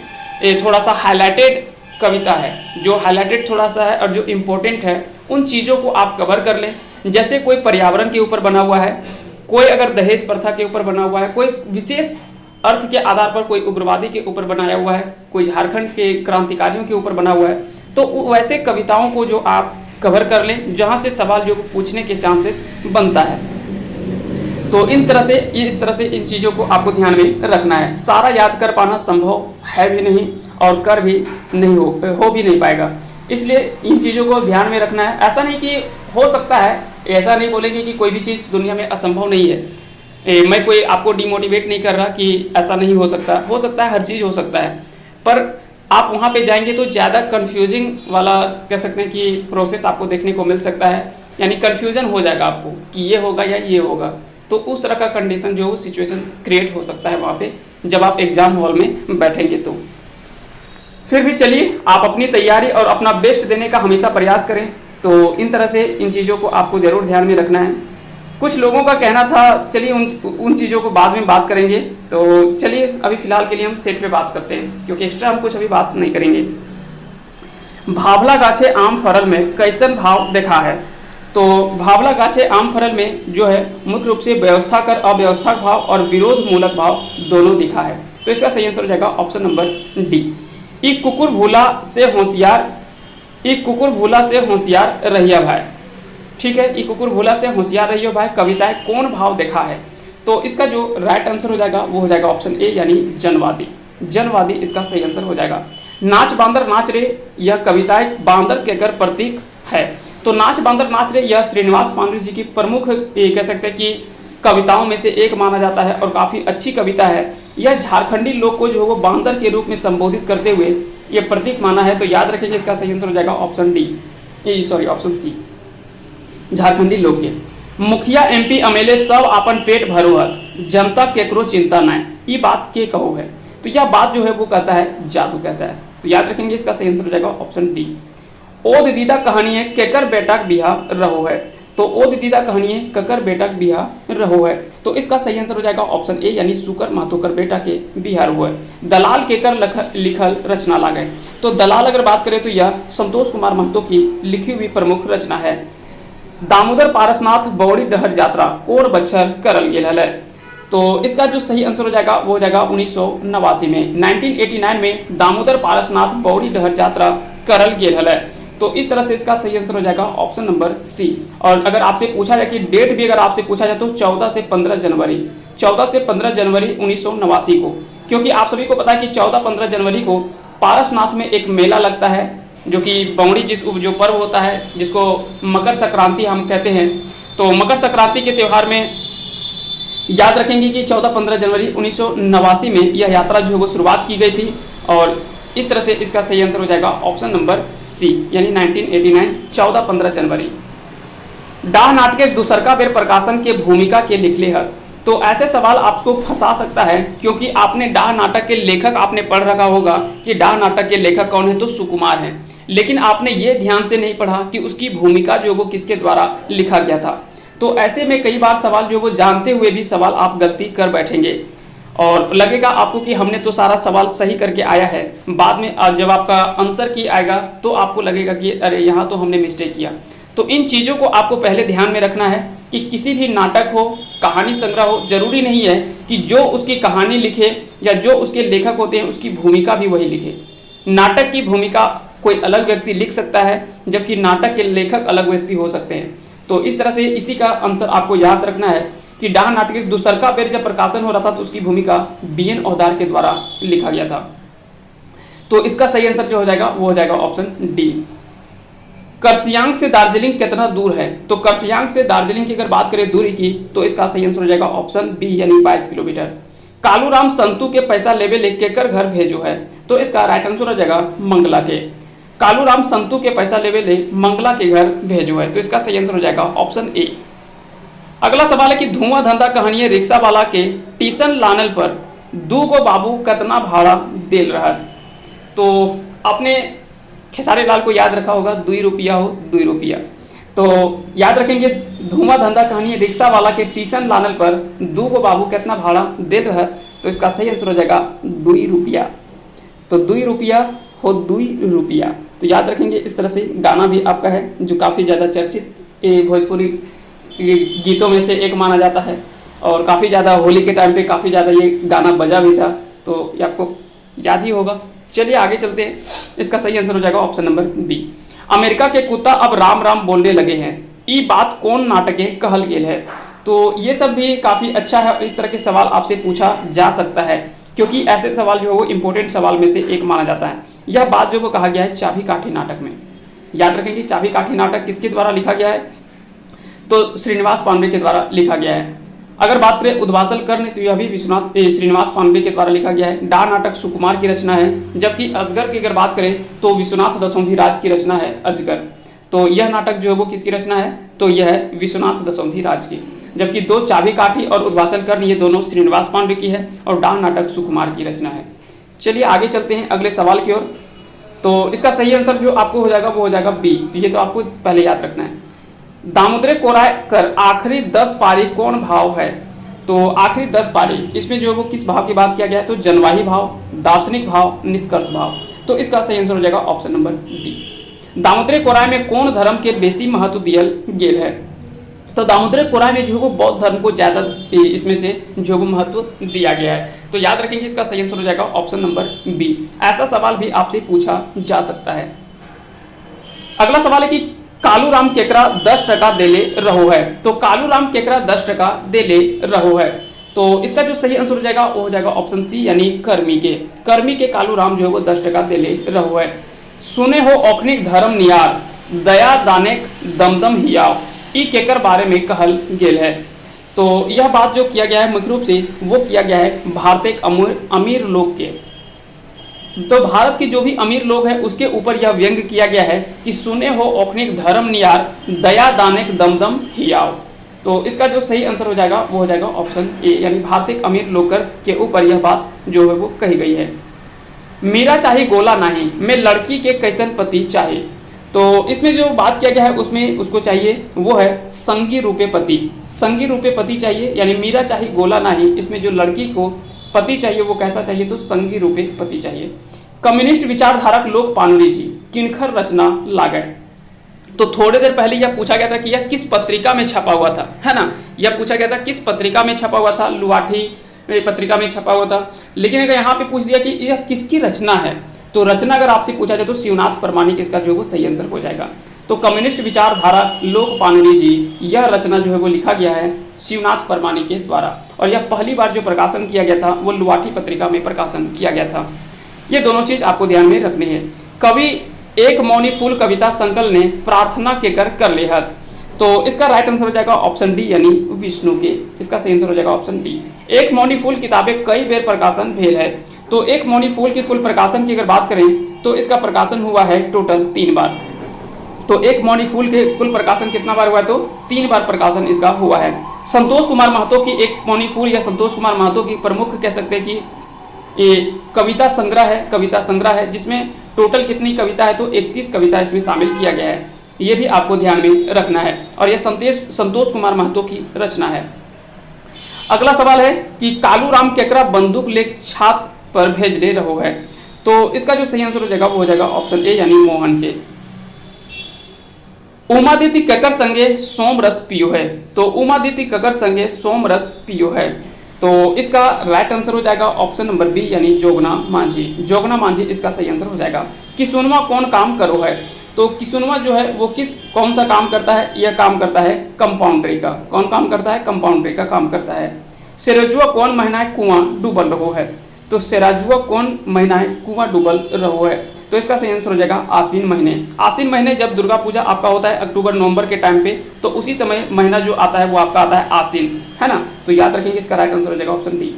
थोड़ा सा हाईलाइटेड कविता है, जो हाईलाइटेड थोड़ा सा है और जो इम्पोर्टेंट है, उन चीज़ों को आप कवर कर लें। जैसे कोई पर्यावरण के ऊपर बना हुआ है, कोई अगर दहेज प्रथा के ऊपर बना हुआ है, कोई विशेष अर्थ के आधार पर कोई उग्रवादी के ऊपर बनाया हुआ है, कोई झारखंड के क्रांतिकारियों के ऊपर बना हुआ है, तो वैसे कविताओं को जो आप कवर कर लें जहाँ से सवाल जो पूछने के चांसेस बनता है। तो इस तरह से इन चीज़ों को आपको ध्यान में रखना है। सारा याद कर पाना संभव है भी नहीं और कर भी नहीं हो भी नहीं पाएगा, इसलिए इन चीज़ों को ध्यान में रखना है। ऐसा नहीं कि हो सकता है, ऐसा नहीं बोलेंगे कि कोई भी चीज़ दुनिया में असंभव नहीं है। मैं कोई आपको डिमोटिवेट नहीं कर रहा कि ऐसा नहीं हो सकता है, हर चीज़ हो सकता है। पर आप वहाँ पे जाएंगे तो ज़्यादा कन्फ्यूजिंग वाला कह सकते हैं कि प्रोसेस आपको देखने को मिल सकता है, यानी कन्फ्यूजन हो जाएगा आपको कि ये होगा या ये होगा। तो उस तरह का कंडीशन जो सिचुएशन क्रिएट हो सकता है वहाँ पे जब आप एग्ज़ाम हॉल में बैठेंगे। तो फिर भी चलिए आप अपनी तैयारी और अपना बेस्ट देने का हमेशा प्रयास करें। तो इन तरह से इन चीज़ों को आपको ज़रूर ध्यान में रखना है। कुछ लोगों का कहना था, चलिए उन चीज़ों को बाद में बात करेंगे। तो चलिए अभी फ़िलहाल के लिए हम सेट पे बात करते हैं, क्योंकि एक्स्ट्रा हम कुछ अभी बात नहीं करेंगे। भावला गाछे आम फरल में कैसन भाव देखा है। तो भावला गाछे आम फरल में जो है मुख्य रूप से व्यवस्था कर अव्यवस्था भाव और विरोध मूलक भाव दोनों दिखा है। तो इसका सही आंसर हो जाएगा ऑप्शन नंबर डी। ई कुकुर भूला से होशियार रहिया भाई। ठीक है, ई कुकुर भूला से होशियार रहियो भाई कविताएं कौन भाव देखा है। तो इसका जो राइट आंसर हो जाएगा वो हो जाएगा ऑप्शन ए, यानी जनवादी। जनवादी इसका सही आंसर हो जाएगा। नाच बांदर नाच रे, यह कविताएं बांदर के घर प्रतीक है। तो नाच बांदर नाच रे यह श्रीनिवास पांडु जी की प्रमुख कह सकते हैं कि कविताओं में से एक माना जाता है और काफ़ी अच्छी कविता है। यह झारखंडी लोग को जो वो बांदर के रूप में संबोधित करते हुए ये प्रतीक माना है। तो याद रखेंगे इसका सही आंसर हो जाएगा ऑप्शन डी, ऑप्शन सी, झारखंडी लोग के। मुखिया एमपी एमएलए सब अपन पेट भरोहत, जनता केकरो चिंता न। ये बात के कहो है, तो यह बात जो है वो कहता है जादू कहता है। तो याद रखेंगे इसका सही आंसर हो जाएगा ऑप्शन डी। ओ दीदा कहानी है केकर बेटा बिहा रहो है। तो ओ दीदा कहानी है ककर बेटा बिहा रहो है। तो इसका सही आंसर हो जाएगा ऑप्शन ए, यानी सुकर महतो कर बेटा के बिहा रहो है। दलाल केकर लिखल रचना लागे। तो दलाल अगर बात करें तो यह संतोष कुमार महतो की लिखी हुई प्रमुख रचना है। दामोदर पारसनाथ बौड़ी डहर यात्रा कोण बच्छर करल गेल है। तो इसका जो सही आंसर हो जाएगा वो हो जाएगा 1989 में, 1989 में दामोदर पारसनाथ बौड़ी डहर यात्रा करल गेल है। तो इस तरह से इसका सही आंसर हो जाएगा ऑप्शन नंबर सी। और अगर आपसे पूछा जाए कि डेट भी अगर आपसे पूछा जाए तो 14 से 15 जनवरी 1989 को, क्योंकि आप सभी को पता है कि 14-15 जनवरी को पारसनाथ में एक मेला लगता है, जो कि बौड़ी जो पर्व होता है जिसको मकर संक्रांति हम कहते हैं। तो मकर संक्रांति के त्यौहार में याद रखेंगे कि 14-15 जनवरी 1989 में यह यात्रा जो है वो शुरुआत की गई थी। और इस तरह से इसका सही आंसर हो जाएगा ऑप्शन नंबर सी, यानी 1989 14-15 जनवरी। डाह नाटक दूसरका बेर प्रकाशन के भूमिका के लिखले है। तो ऐसे सवाल आपको फंसा सकता है, क्योंकि आपने डाह नाटक के लेखक आपने पढ़ रखा होगा कि डाह नाटक के लेखक कौन है, तो सुकुमार है, लेकिन आपने ये ध्यान से नहीं पढ़ा कि उसकी भूमिका जो वो किसके द्वारा लिखा गया था। तो ऐसे में कई बार सवाल जो वो जानते हुए भी सवाल आप गलती कर बैठेंगे और लगेगा आपको कि हमने तो सारा सवाल सही करके आया है। बाद में जब आपका आंसर की आएगा तो आपको लगेगा कि अरे यहाँ तो हमने मिस्टेक किया। तो इन चीज़ों को आपको पहले ध्यान में रखना है कि किसी भी नाटक हो, कहानी संग्रह हो, जरूरी नहीं है कि जो उसकी कहानी लिखे या जो उसके लेखक होते हैं उसकी भूमिका भी वही लिखे। नाटक की भूमिका कोई अलग व्यक्ति लिख सकता है, जबकि नाटक के लेखक अलग व्यक्ति हो सकते हैं। तो इस तरह से इसी का आंसर आपको याद रखना है कि डाह नाटक दूसरका बेर जब प्रकाशन हो रहा था तो उसकी भूमिका बीएन औधार के द्वारा लिखा गया था। तो इसका सही आंसर जो हो जाएगा वो हो जाएगा ऑप्शन डी। कर्सियांग से दार्जिलिंग कितना दूर है। तो कर्सियांग से दार्जिलिंग की अगर बात करें दूरी की तो इसका सही आंसर हो जाएगा ऑप्शन बी, यानी 22 किलोमीटर। कालूराम संतू के पैसा लेवे ले केकर घर भेजो है। तो इसका राइट आंसर हो जाएगा मंगला के। कालूराम संतू के पैसा लेवे ले मंगला के घर भेजो है। तो इसका सही आंसर हो जाएगा ऑप्शन ए। अगला सवाल है कि धुआं धंधा कहानी रिक्शा वाला के टीसन लानल पर दू गो बाबू कतना भाड़ा देल रहा। तो आपने खेसारी लाल को याद रखा होगा 2 रुपया हो 2 रुपया। तो याद रखेंगे धुआं धंधा कहानी रिक्शा वाला के टीसन लानल पर दू गो बाबू कितना भाड़ा देल रहा। तो इसका सही आंसर हो जाएगा 2 रुपया। तो 2 रुपया हो 2 रुपया। तो याद रखेंगे इस तरह से गाना भी आपका है जो काफ़ी ज़्यादा चर्चित भोजपुरी गीतों में से एक माना जाता है और काफ़ी ज़्यादा होली के टाइम पे काफ़ी ज़्यादा ये गाना बजा भी था। तो ये आपको याद ही होगा। चलिए आगे चलते हैं। इसका सही आंसर हो जाएगा ऑप्शन नंबर बी। अमेरिका के कुत्ता अब राम राम बोलने लगे हैं, ये बात कौन नाटके कहल गेल है। तो ये सब भी काफ़ी अच्छा है और इस तरह के सवाल आपसे पूछा जा सकता है, क्योंकि ऐसे सवाल जो है वो इम्पोर्टेंट सवाल में से एक माना जाता है। यह बात जो वो कहा गया है चाबी काठी नाटक में। याद रखेंगे चाबी काठी नाटक किसके द्वारा लिखा गया है, तो श्रीनिवास पांडे के द्वारा लिखा गया है। अगर बात करें उद्वासल कर्ण तो यह भी श्रीनिवास पांडे के द्वारा लिखा गया है। डाह नाटक सुकुमार की रचना है, जबकि अजगर की अगर बात करें तो विश्वनाथ दशौंधी राज की रचना है अजगर। तो यह नाटक जो है वो किसकी रचना है, तो यह है विश्वनाथ दशौंधी राज की। जबकि 2 चाबी काठी और उद्वासल कर्ण ये दोनों श्रीनिवास पांडे की है और डाह नाटक सुकुमार की रचना है। चलिए आगे चलते हैं अगले सवाल की ओर। तो इसका सही आंसर जो आपको हो जाएगा वो हो जाएगा बी। तो ये तो आपको पहले याद रखना है। दामोदर कोराय कर आखिरी 10 पारी कौन भाव है। तो आखिरी 10 पारी इसमें जो वो किस भाव की बात किया गया है, तो जनवाही भाव, दार्शनिक भाव, निष्कर्ष भाव। तो इसका सही आंसर हो जाएगा ऑप्शन नंबर डी। दामोदर कोराय में कौन धर्म के बेसी महत्व दियल गेल है। तो दामोदर कोराय में जो वो बौद्ध धर्म को ज़्यादा इसमें से जो वो महत्व दिया गया है। तो याद रखेंगे इसका सही आंसर हो जाएगा ऑप्शन नंबर बी। ऐसा सवाल भी आपसे पूछा जा सकता है। अगला सवाल है कि कालूराम केकरा 10 टका देले रहो है। तो कालूराम केकरा 10 टका देले रहो है। तो इसका जो सही आंसर हो जाएगा वो हो जाएगा ऑप्शन सी, यानी कर्मी के कालूराम जो है वो 10 टका देले रहो है। सुने हो औखनिक धर्म नियार दया दानेक दमदम हियाव, ई केकर बारे में कहल गेल है। तो यह बात जो किया गया है मुख्य रूप से वो किया गया है भारत एक अमीर लोग के। तो भारत के जो भी अमीर लोग हैं उसके ऊपर यह व्यंग किया गया है कि सुने हो औखनिक धर्म नियार दया दानेक दमदम हियाव। तो इसका जो सही आंसर हो जाएगा वो हो जाएगा ऑप्शन ए, यानी भारतीय अमीर लोकर के ऊपर यह बात जो है वो कही गई है। मीरा चाहे गोला नहीं, मैं लड़की के कैसन पति चाहे। तो इसमें जो बात किया गया है उसमें उसको चाहिए वो है संगी रूपे पति, संगी रूपे पति चाहिए, यानी मीरा चाहे गोला नहीं, इसमें जो लड़की को पति चाहिए वो कैसा चाहिए, तो संगी रूपे पति चाहिए। कम्युनिस्ट विचारधारक लोक पानुरी जी किनखर रचना लागय। तो थोड़ी देर पहले यह पूछा गया था कि यह किस पत्रिका में छपा हुआ था, है ना, यह पूछा गया था किस पत्रिका में छपा हुआ था, लुआठी पत्रिका में छपा हुआ था। लेकिन अगर यहाँ पे पूछ दिया कि यह किसकी रचना है, तो रचना अगर आपसे पूछा जाए तो शिवनाथ परमाणिक इसका जो है वो सही आंसर हो जाएगा। तो कम्युनिस्ट विचारधारा लोक पानुरी जी, यह रचना जो है वो लिखा गया है शिवनाथ परमाणिक के द्वारा, और यह पहली बार जो प्रकाशन किया गया था वो लुआठी पत्रिका में प्रकाशन किया गया था। ये दोनों चीज आपको ध्यान में रखनी है। कवि एक मौनी फूल कविता संकल ने प्रार्थना के कर लेहत। तो इसका राइट आंसर हो जाएगा ऑप्शन डी, यानी विष्णु के, इसका सही आंसर हो जाएगा ऑप्शन डी। एक मौनी फूल किताबें कई बेर प्रकाशन भेल है। तो एक मौनी फूल के कुल प्रकाशन की अगर बात करें तो इसका प्रकाशन हुआ है टोटल 3 बार। तो एक मौनी फूल के कुल प्रकाशन कितना बार हुआ है, तो 3 बार प्रकाशन इसका हुआ है। संतोष कुमार महतो की एक मौनी फूल या संतोष कुमार महतो की प्रमुख कह सकते हैं कि ये कविता संग्रह है जिसमें टोटल कितनी कविता है, तो 31 कविता इसमें शामिल किया गया है। ये भी आपको ध्यान में रखना है, और यह संतोष कुमार महतो की रचना है। अगला सवाल है कि कालूराम केकरा बंदूक ले छात पर भेज ले रहो है। तो इसका जो सही आंसर हो जाएगा वो हो जाएगा ऑप्शन ए, यानी मोहन के। उमादित्य ककर संगे सोम रस पियो है। तो उमादित्य ककर संगे सोम रस पियो है। तो इसका राइट आंसर हो जाएगा ऑप्शन नंबर बी, यानी जोगना मांझी। जोगना मांझी इसका सही आंसर हो जाएगा। किसुनवा कौन काम करो है। तो किसुनवा जो है वो कौन सा काम करता है, यह काम करता है कंपाउंड्री का। कौन काम करता है, कंपाउंड्री का काम करता है। सेराजुआ कौन महीना है कुआं डूबल रहो है। तो सेराजुआ कौन महीना है कुआं डूबल रहो है। तो इसका सही आंसर हो जाएगा आसीन महीने। आसीन महीने जब दुर्गा पूजा आपका होता है अक्टूबर नवंबर के टाइम पे, तो उसी समय महीना जो आता है वो आपका आता है आसीन, है ना। तो याद रखेंगे, इसका राइट आंसर हो जाएगा ऑप्शन डी।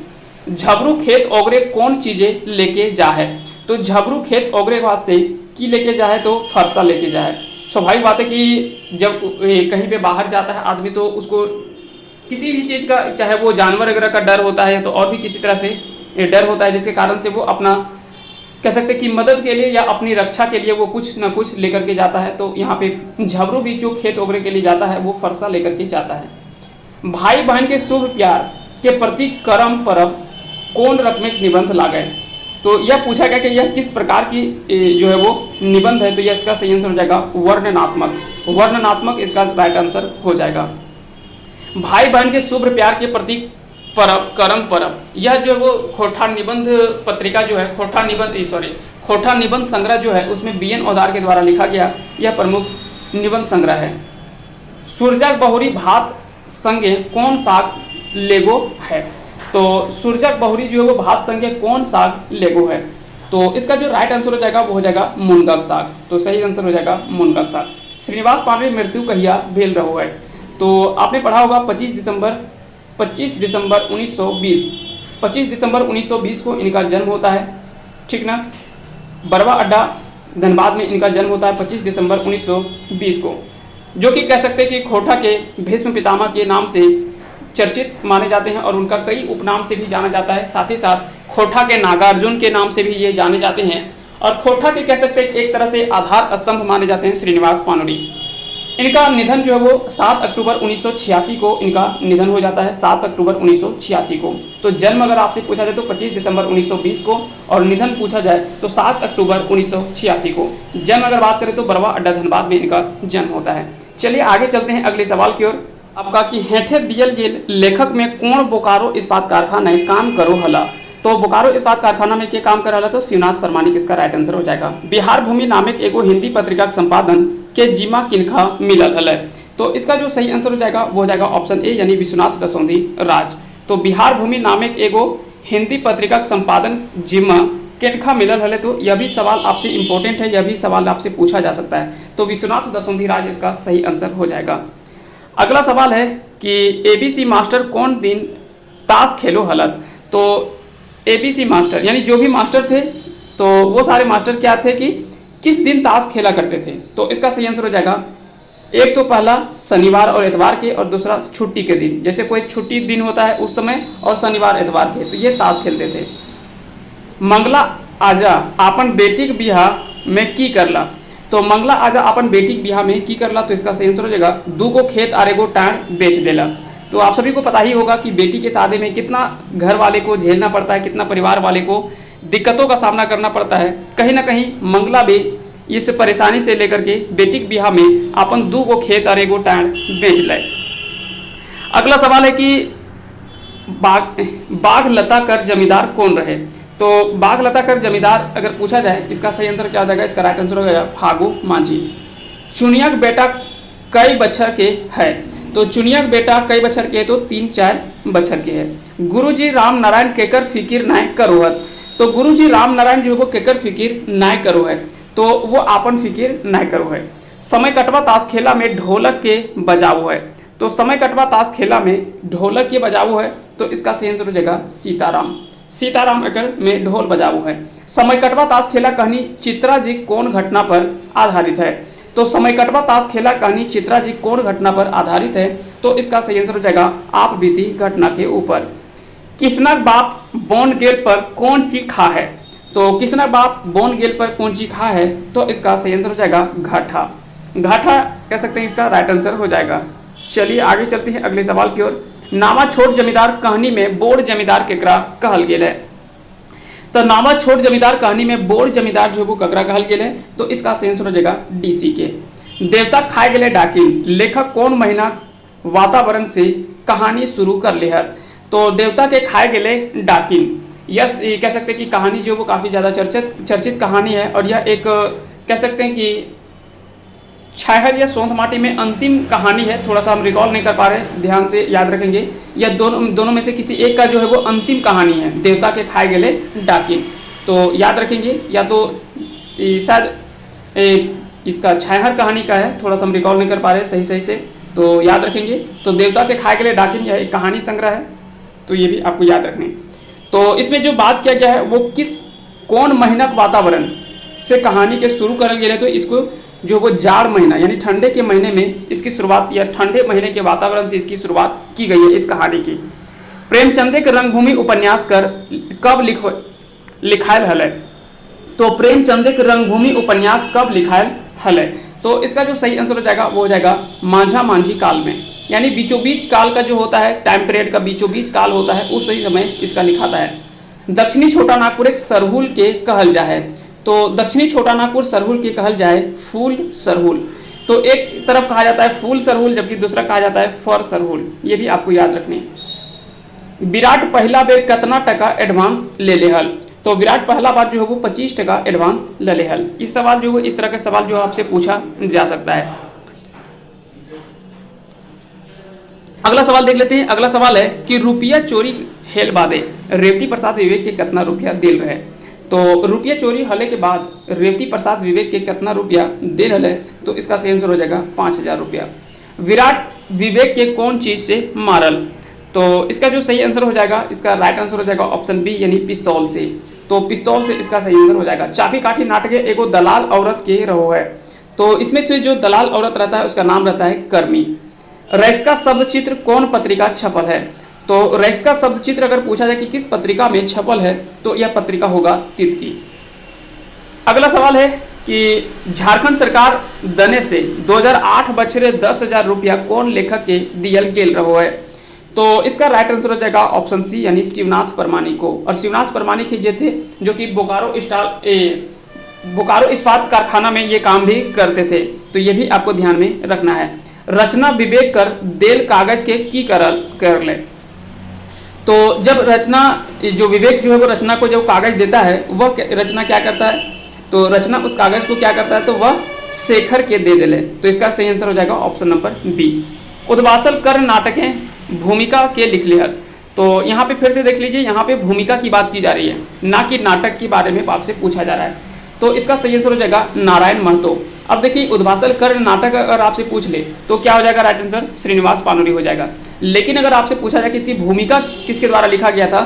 झबरू खेत ओगरे कौन चीजें लेके जा है। तो झबरू खेत ओगरे वास्ते की लेके जा है, तो फरसा लेके जा है। स्वाभाविक बात है कि जब कहीं पे बाहर जाता है आदमी तो उसको किसी भी चीज़ का, चाहे वो जानवर वगैरह का डर होता है तो और भी किसी तरह से डर होता है, जिसके कारण से वो अपना कह सकते हैं कि मदद के लिए या अपनी रक्षा के लिए वो कुछ ना कुछ लेकर के जाता है। तो यहाँ पे झबरू भी जो खेत ओगरे के लिए जाता है वो फरसा लेकर के जाता है। भाई बहन के शुभ प्यार के प्रति करम परब कौन रकमेक निबंध लागय। तो यह पूछा गया कि यह किस प्रकार की जो है वो निबंध है। तो यह इसका सही आंसर हो जाएगा वर्णनात्मक। वर्णनात्मक इसका राइट आंसर हो जाएगा। भाई बहन के शुभ प्यार के प्रति परब करम परब, यह जो वो खोठा निबंध पत्रिका जो है, खोठा निबंध संग्रह जो है उसमें बीएन औदार के द्वारा लिखा गया यह प्रमुख निबंध संग्रह है। सूरजक बहुरी भात संगे कौन साग लेगो है। तो सूरजक बहुरी जो है वो भात संगे कौन साग लेगो है। तो इसका जो राइट आंसर हो जाएगा वो हो जाएगा मुनगक साग। तो सही आंसर हो जाएगा मुनगक साग। श्रीनिवास पांडे मृत्यु कहिया भेल रहो है। तो आपने पढ़ा होगा 25 दिसंबर 1920 को इनका जन्म होता है, ठीक ना। बरवा अड्डा धनबाद में इनका जन्म होता है 25 दिसंबर 1920 को, जो कि कह सकते हैं कि खोठा के भीष्म पितामह के नाम से चर्चित माने जाते हैं और उनका कई उपनाम से भी जाना जाता है। साथ ही साथ खोठा के नागार्जुन के नाम से भी ये जाने जाते हैं, और खोठा के कह सकते हैं एक तरह से आधार स्तंभ माने जाते हैं श्रीनिवास पानुरी। इनका निधन जो है वो 7 अक्टूबर 1986 को इनका निधन हो जाता है, 7 अक्टूबर 1986 को। तो जन्म अगर आपसे पूछा जाए तो 25 दिसंबर 1920 को, और निधन पूछा जाए तो 7 अक्टूबर 1986 को। जन्म अगर बात करें तो बरवा अड्डा धनबाद में इनका जन्म होता है। चलिए आगे चलते हैं अगले सवाल की ओर। आपका कि हेठे दियल गेल लेखक में कौन बोकारो इस्पात कारखाना काम करो हला। तो बोकारो इस्पात कारखाना में क्या काम कर रहा, तो शिवनाथ परमाणिक इसका राइट आंसर हो जाएगा। बिहार भूमि नामक एगो हिंदी पत्रिका के संपादन के जिम्मा किनका मिलल हल। तो इसका जो सही आंसर हो जाएगा वो हो जाएगा ऑप्शन ए, यानी विश्वनाथ दसौंधी राज। तो बिहार भूमि नामक एगो हिंदी पत्रिका के संपादन जिम्मा किनका मिलल हल। तो यह भी सवाल आपसे इंपॉर्टेंट है, यह भी सवाल आपसे पूछा जा सकता है। तो विश्वनाथ दसौंधी राज इसका सही आंसर हो जाएगा। अगला सवाल है कि एबीसी मास्टर कौन दिन ताश खेलो हलत। तो एबीसी मास्टर यानी जो भी मास्टर थे तो वो सारे मास्टर क्या थे कि किस दिन ताश खेला करते थे। तो इसका सही आंसर हो जाएगा एक तो पहला शनिवार और इतवार के, और दूसरा छुट्टी के दिन, जैसे कोई छुट्टी दिन होता है उस समय, और शनिवार इतवार के, तो ये ताश खेलते थे। मंगला आजा अपन बेटी के बियाह में की करला, तो मंगला आजा अपन बेटी के बियाह में की करला, तो इसका सही आंसर हो जाएगा दू को खेत आरे गो टाण बेच देला। तो आप सभी को पता ही होगा कि बेटी के शादी में कितना घर वाले को झेलना पड़ता है, कितना परिवार वाले को दिक्कतों का सामना करना पड़ता है। कहीं ना कहीं मंगला भी इस परेशानी से लेकर के बेटी के बियाह में अपन दू को खेत अरे गो टाण बेच ले। अगला सवाल है कि बाघ लता कर जमींदार कौन रहे, तो बाघ लता कर जमींदार अगर पूछा जाए इसका सही आंसर क्या हो जाएगा, इसका राइट आंसर हो जाएगा फागु मांझी। चुनिया के बेटा कई बच्चर के है, तो चुनिया के बेटा कई बच्चर के है, तो 3-4 बच्चर के है। गुरुजी राम नारायण केकर फिकिर नाय करोहत, तो गुरुजी राम नारायण जो है केकर फिकिर नाय करो है, तो वो आपन फिकिर नाय करो है। समय कटवा ताश खेला में ढोलक के बजावो है, तो समय कटवा ताश खेला में ढोलक के बजावो है, तो इसका सही आंसर हो जाएगा सीताराम। सीताराम अगर में ढोल बजावो है। समय कटवा ताश खेला कहानी चित्रा जी कौन घटना पर आधारित है, तो समय कटवा ताश खेला कहानी चित्रा जी कौन घटना पर आधारित है, तो इसका सही आंसर हो जाएगा आप बीती घटना के ऊपर। किसना बाप बोन गेल पर कौन चीज खा है, तो किसना बाप बोन गेल पर कौन चीज खा है, तो इसका सही आंसर हो जाएगा घाटा। घाटा कह सकते हैं, इसका राइट आंसर हो जाएगा। चलिए आगे चलते हैं अगले सवाल की ओर। नामा छोट जमींदार कहानी में बोड़ जमींदार केकरा कहल गेल है, तो नामा छोट जमींदार कहानी में बोड़ जमींदार जो को ककरा कहल गेल है, तो इसका सही आंसर हो जाएगा डीसी के। देवता खाए गेले डाकिन लेखक कौन महीना वातावरण से कहानी शुरू कर लेहत, तो देवता के खाए गेले डाकिन, यस ये कह सकते हैं कि कहानी जो वो काफ़ी ज़्यादा चर्चित कहानी है, और यह एक कह सकते हैं कि छाहर या सोंध माटी में अंतिम कहानी है। थोड़ा सा हम रिकॉल नहीं कर पा रहे, ध्यान से याद रखेंगे। यह दोनों में से किसी एक का जो है वो अंतिम कहानी है, देवता के खाए गेले डाकिन, तो याद रखेंगे। या तो शायद इसका छाहर कहानी का है, थोड़ा सा हम रिकॉल नहीं कर पा रहे सही से, तो याद रखेंगे। तो देवता के खाए गेले डाकिन यह एक कहानी संग्रह है, तो ये भी आपको याद रखने। तो इसमें जो बात किया गया है वो कौन महीना वातावरण से कहानी के शुरू करल गए, तो इसको जो वो जाड़ महीना यानी ठंडे के महीने में इसकी शुरुआत, या ठंडे महीने के वातावरण से इसकी शुरुआत की गई है इस कहानी की। प्रेमचंद के रंगभूमि उपन्यास कर कब लिखायल हल है, तो प्रेमचंद के रंगभूमि उपन्यास कब लिखायल हल है, तो इसका जो सही आंसर हो जाएगा वो हो जाएगा माझा मांझी काल में, यानी बीचों बीच काल का जो होता है, टाइम पीरियड का बीचों बीच काल होता है, उस सही समय इसका लिखाता है। दक्षिणी छोटा नागपुर एक सरहुल के कहल जा है, तो दक्षिणी छोटा नागपुर सरहुल के कहल जाए फूल सरहुल, तो एक तरफ कहा जाता है फूल सरहुल जबकि दूसरा कहा जाता है फर सरहुल, ये भी आपको याद रखने। विराट पहला बेर कितना टका एडवांस ले लेहल, तो विराट पहला बार जो है वो 25 टका एडवांस ले लेहल। इस सवाल जो है, इस तरह का सवाल जो आपसे पूछा जा सकता है। अगला सवाल देख लेते हैं। अगला सवाल है कि रुपया चोरी हेल बादे रेवती प्रसाद विवेक के कितना रुपया दिल रहे, तो रुपया चोरी हले के बाद रेवती प्रसाद विवेक के कितना रुपया दिल हले, तो इसका सही आंसर हो जाएगा 5000 रुपया। विराट विवेक के कौन चीज से मारल, तो इसका जो सही आंसर हो जाएगा, इसका राइट आंसर हो जाएगा ऑप्शन बी यानी पिस्तौल से, तो पिस्तौल से इसका सही आंसर हो जाएगा। चापी काठी नाटक एगो दलाल औरत के रहो है, तो इसमें से जो दलाल औरत रहता है उसका नाम रहता है कर्मी। रैस्का शब्द चित्र कौन पत्रिका छपल है, तो रैस्का शब्द चित्र अगर पूछा जाए कि किस पत्रिका में छपल है, तो यह पत्रिका होगा तितकी। अगला सवाल है कि झारखंड सरकार दने से 2008 बछरे 10,000 रुपया कौन लेखक के दियल गेल रहो है, तो इसका राइट आंसर हो जाएगा ऑप्शन सी यानी शिवनाथ परमानी को। और शिवनाथ परमानी के थे जो कि बोकारो इस्पात कारखाना में ये काम भी करते थे, तो ये भी आपको ध्यान में रखना है। रचना विवेक कर देल कागज के की कर ले, तो जब रचना जो विवेक जो है वो रचना को जब कागज देता है, वह रचना क्या करता है, तो रचना उस कागज को क्या करता है, तो वह शेखर के दे दे ले, तो इसका सही आंसर हो जाएगा ऑप्शन नंबर बी। उद्वासल कर नाटकें भूमिका के लिख लिहर, तो यहाँ पे फिर से देख लीजिए, यहाँ पे भूमिका की बात की जा रही है, ना कि नाटक के बारे में आपसे पूछा जा रहा है, तो इसका सही आंसर हो जाएगा नारायण महतो। अब देखिए उद्वासल कर नाटक अगर आपसे पूछ ले तो क्या हो जाएगा राइट आंसर, श्रीनिवास पानोरी हो जाएगा। लेकिन अगर आपसे पूछा जाए किसी भूमिका किसके द्वारा लिखा गया था,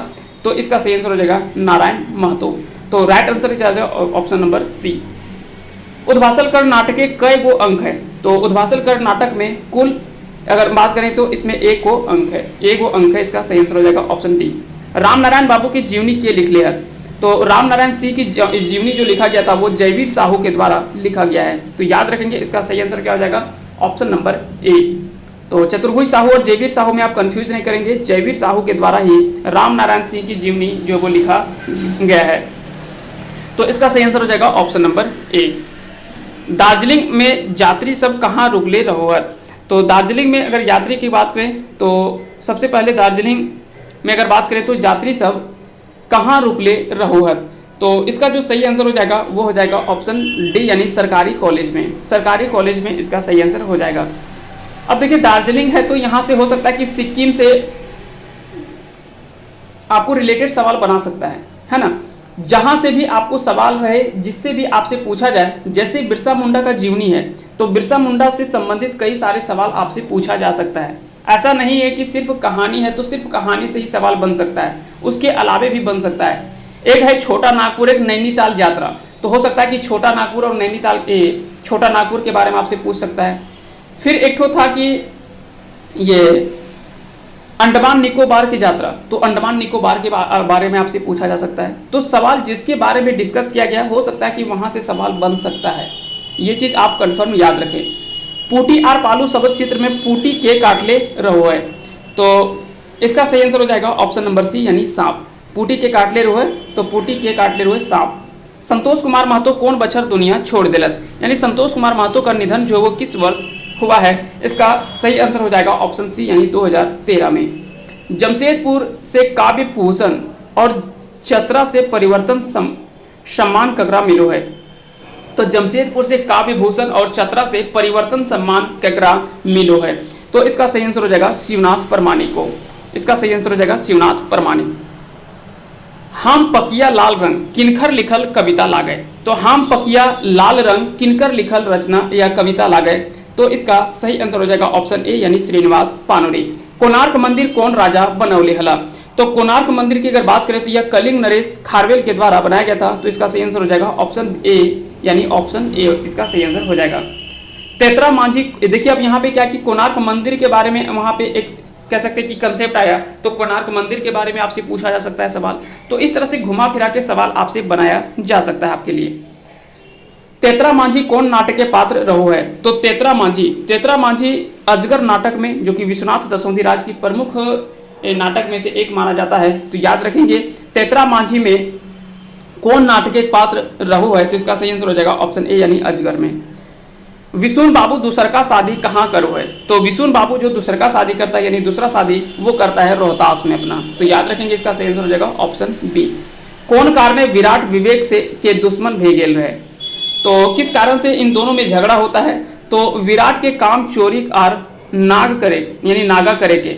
तो इसका सही आंसर हो जाएगा नारायण महतो, तो right answer option number C. उद्वासल कर नाटक के कई गो अंक है, तो उद्वासल कर नाटक में कुल अगर बात करें तो इसमें एक को अंक है, एक वो अंक है, इसका सही आंसर हो जाएगा ऑप्शन डी। राम नारायण बाबू की जीवनी के लिख लिया, तो राम नारायण सिंह की जीवनी जो लिखा गया था वो जयवीर साहू के द्वारा लिखा गया है, तो याद रखेंगे इसका सही आंसर क्या हो जाएगा ऑप्शन नंबर ए। तो चतुर्भुज साहू और जयवीर साहू में आप कंफ्यूज नहीं करेंगे, जयवीर साहू के द्वारा ही राम नारायण सिंह की जीवनी जो वो लिखा गया है, तो इसका सही आंसर हो जाएगा ऑप्शन नंबर ए। दार्जिलिंग में यात्री सब कहाँ रुकले रहोहत, तो दार्जिलिंग में अगर यात्री की बात करें तो सबसे पहले दार्जिलिंग में अगर बात करें तो यात्री सब कहाँ रुकले रहोहत, तो इसका जो सही आंसर हो जाएगा वो हो जाएगा ऑप्शन डी यानी सरकारी कॉलेज में, सरकारी कॉलेज में इसका सही आंसर हो जाएगा। अब देखिए दार्जिलिंग है तो यहाँ से हो सकता है कि सिक्किम से आपको रिलेटेड सवाल बना सकता है ना, जहाँ से भी आपको सवाल रहे, जिससे भी आपसे पूछा जाए, जैसे बिरसा मुंडा का जीवनी है तो बिरसा मुंडा से संबंधित कई सारे सवाल आपसे पूछा जा सकता है। ऐसा नहीं है कि सिर्फ कहानी है तो सिर्फ कहानी से ही सवाल बन सकता है, उसके अलावे भी बन सकता है। एक है छोटा नागपुर, एक नैनीताल यात्रा, तो हो सकता है कि छोटा नागपुर और नैनीताल छोटा नागपुर के बारे में आपसे पूछ सकता है। फिर एक ठो था कि ये अंडमान निकोबार की यात्रा, तो अंडमान निकोबार के बारे में आपसे पूछा जा सकता है। तो सवाल जिसके बारे में डिस्कस किया गया हो सकता है कि वहाँ से सवाल बन सकता है, ये चीज़ आप कंफर्म याद रखें। पूटी आर पालू शब्द चित्र में पूटी के काटले रहो है, तो इसका सही आंसर हो जाएगा ऑप्शन नंबर सी यानी सांप। पूटी के काटले रहो है तो पूटी के काटले रहो है सांप। संतोष कुमार महतो कौन बछर दुनिया छोड़ दिलत, यानी संतोष कुमार महतो का निधन जो वो किस वर्ष हुआ है, इसका सही आंसर हो जाएगा ऑप्शन सी यानी 2013 में। जमशेदपुर से काव्य भूषण और चतरा से परिवर्तन सम्मान ककरा मिलो है, तो जमशेदपुर से काव्य भूषण और चतरा से परिवर्तन सम्मान ककरा मिलो है, तो इसका सही आंसर हो जाएगा शिवनाथ परमाणिक को, इसका सही आंसर हो जाएगा शिवनाथ परमाणिक। हम पकिया लाल रंग किनकर लिखल कविता लागे, तो हम पकिया लाल रंग किनकर लिखल रचना या कविता लागे, तो इसका सही आंसर हो जाएगा ऑप्शन ए यानी श्रीनिवास पानोरी। कोणार्क मंदिर कौन राजा बनौले हला, तो कोणार्क मंदिर की अगर बात करें तो यह कलिंग नरेश खारवेल के द्वारा बनाया गया था, तो इसका सही आंसर हो जाएगा ऑप्शन ए यानी ऑप्शन ए, इसका सही आंसर हो जाएगा। तेतरा मांझी, देखिए अब यहाँ पे क्या कि कोणार्क मंदिर के बारे में वहाँ पे एक कह सकते हैं कि कंसेप्ट आया, तो कोणार्क मंदिर के बारे में आपसे पूछा जा सकता है सवाल, तो इस तरह से घुमा फिरा के सवाल आपसे बनाया जा सकता है आपके लिए। तेतरा मांझी कौन नाटक के पात्र रहो है, तो तेतरा मांझी अजगर नाटक में, जो कि विश्वनाथ दशोंधिराज की प्रमुख नाटक में से एक माना जाता है, तो याद रखेंगे तेतरा मांझी में कौन नाटक के पात्र रहो है, तो इसका सही आंसर हो जाएगा ऑप्शन ए यानी अजगर में। विशुन बाबू दूसरका शादी कहाँ करो है, तो विशुन बाबू जो दूसरका शादी करता है यानी दूसरा शादी वो करता है रोहतास में अपना, तो याद रखेंगे इसका सही आंसर हो जाएगा ऑप्शन बी। कौन कारण विराट विवेक से के दुश्मन भेगेल रहे, तो किस कारण से इन दोनों में झगड़ा होता है, तो विराट के काम चोरी और नाग करे यानी नागा करे के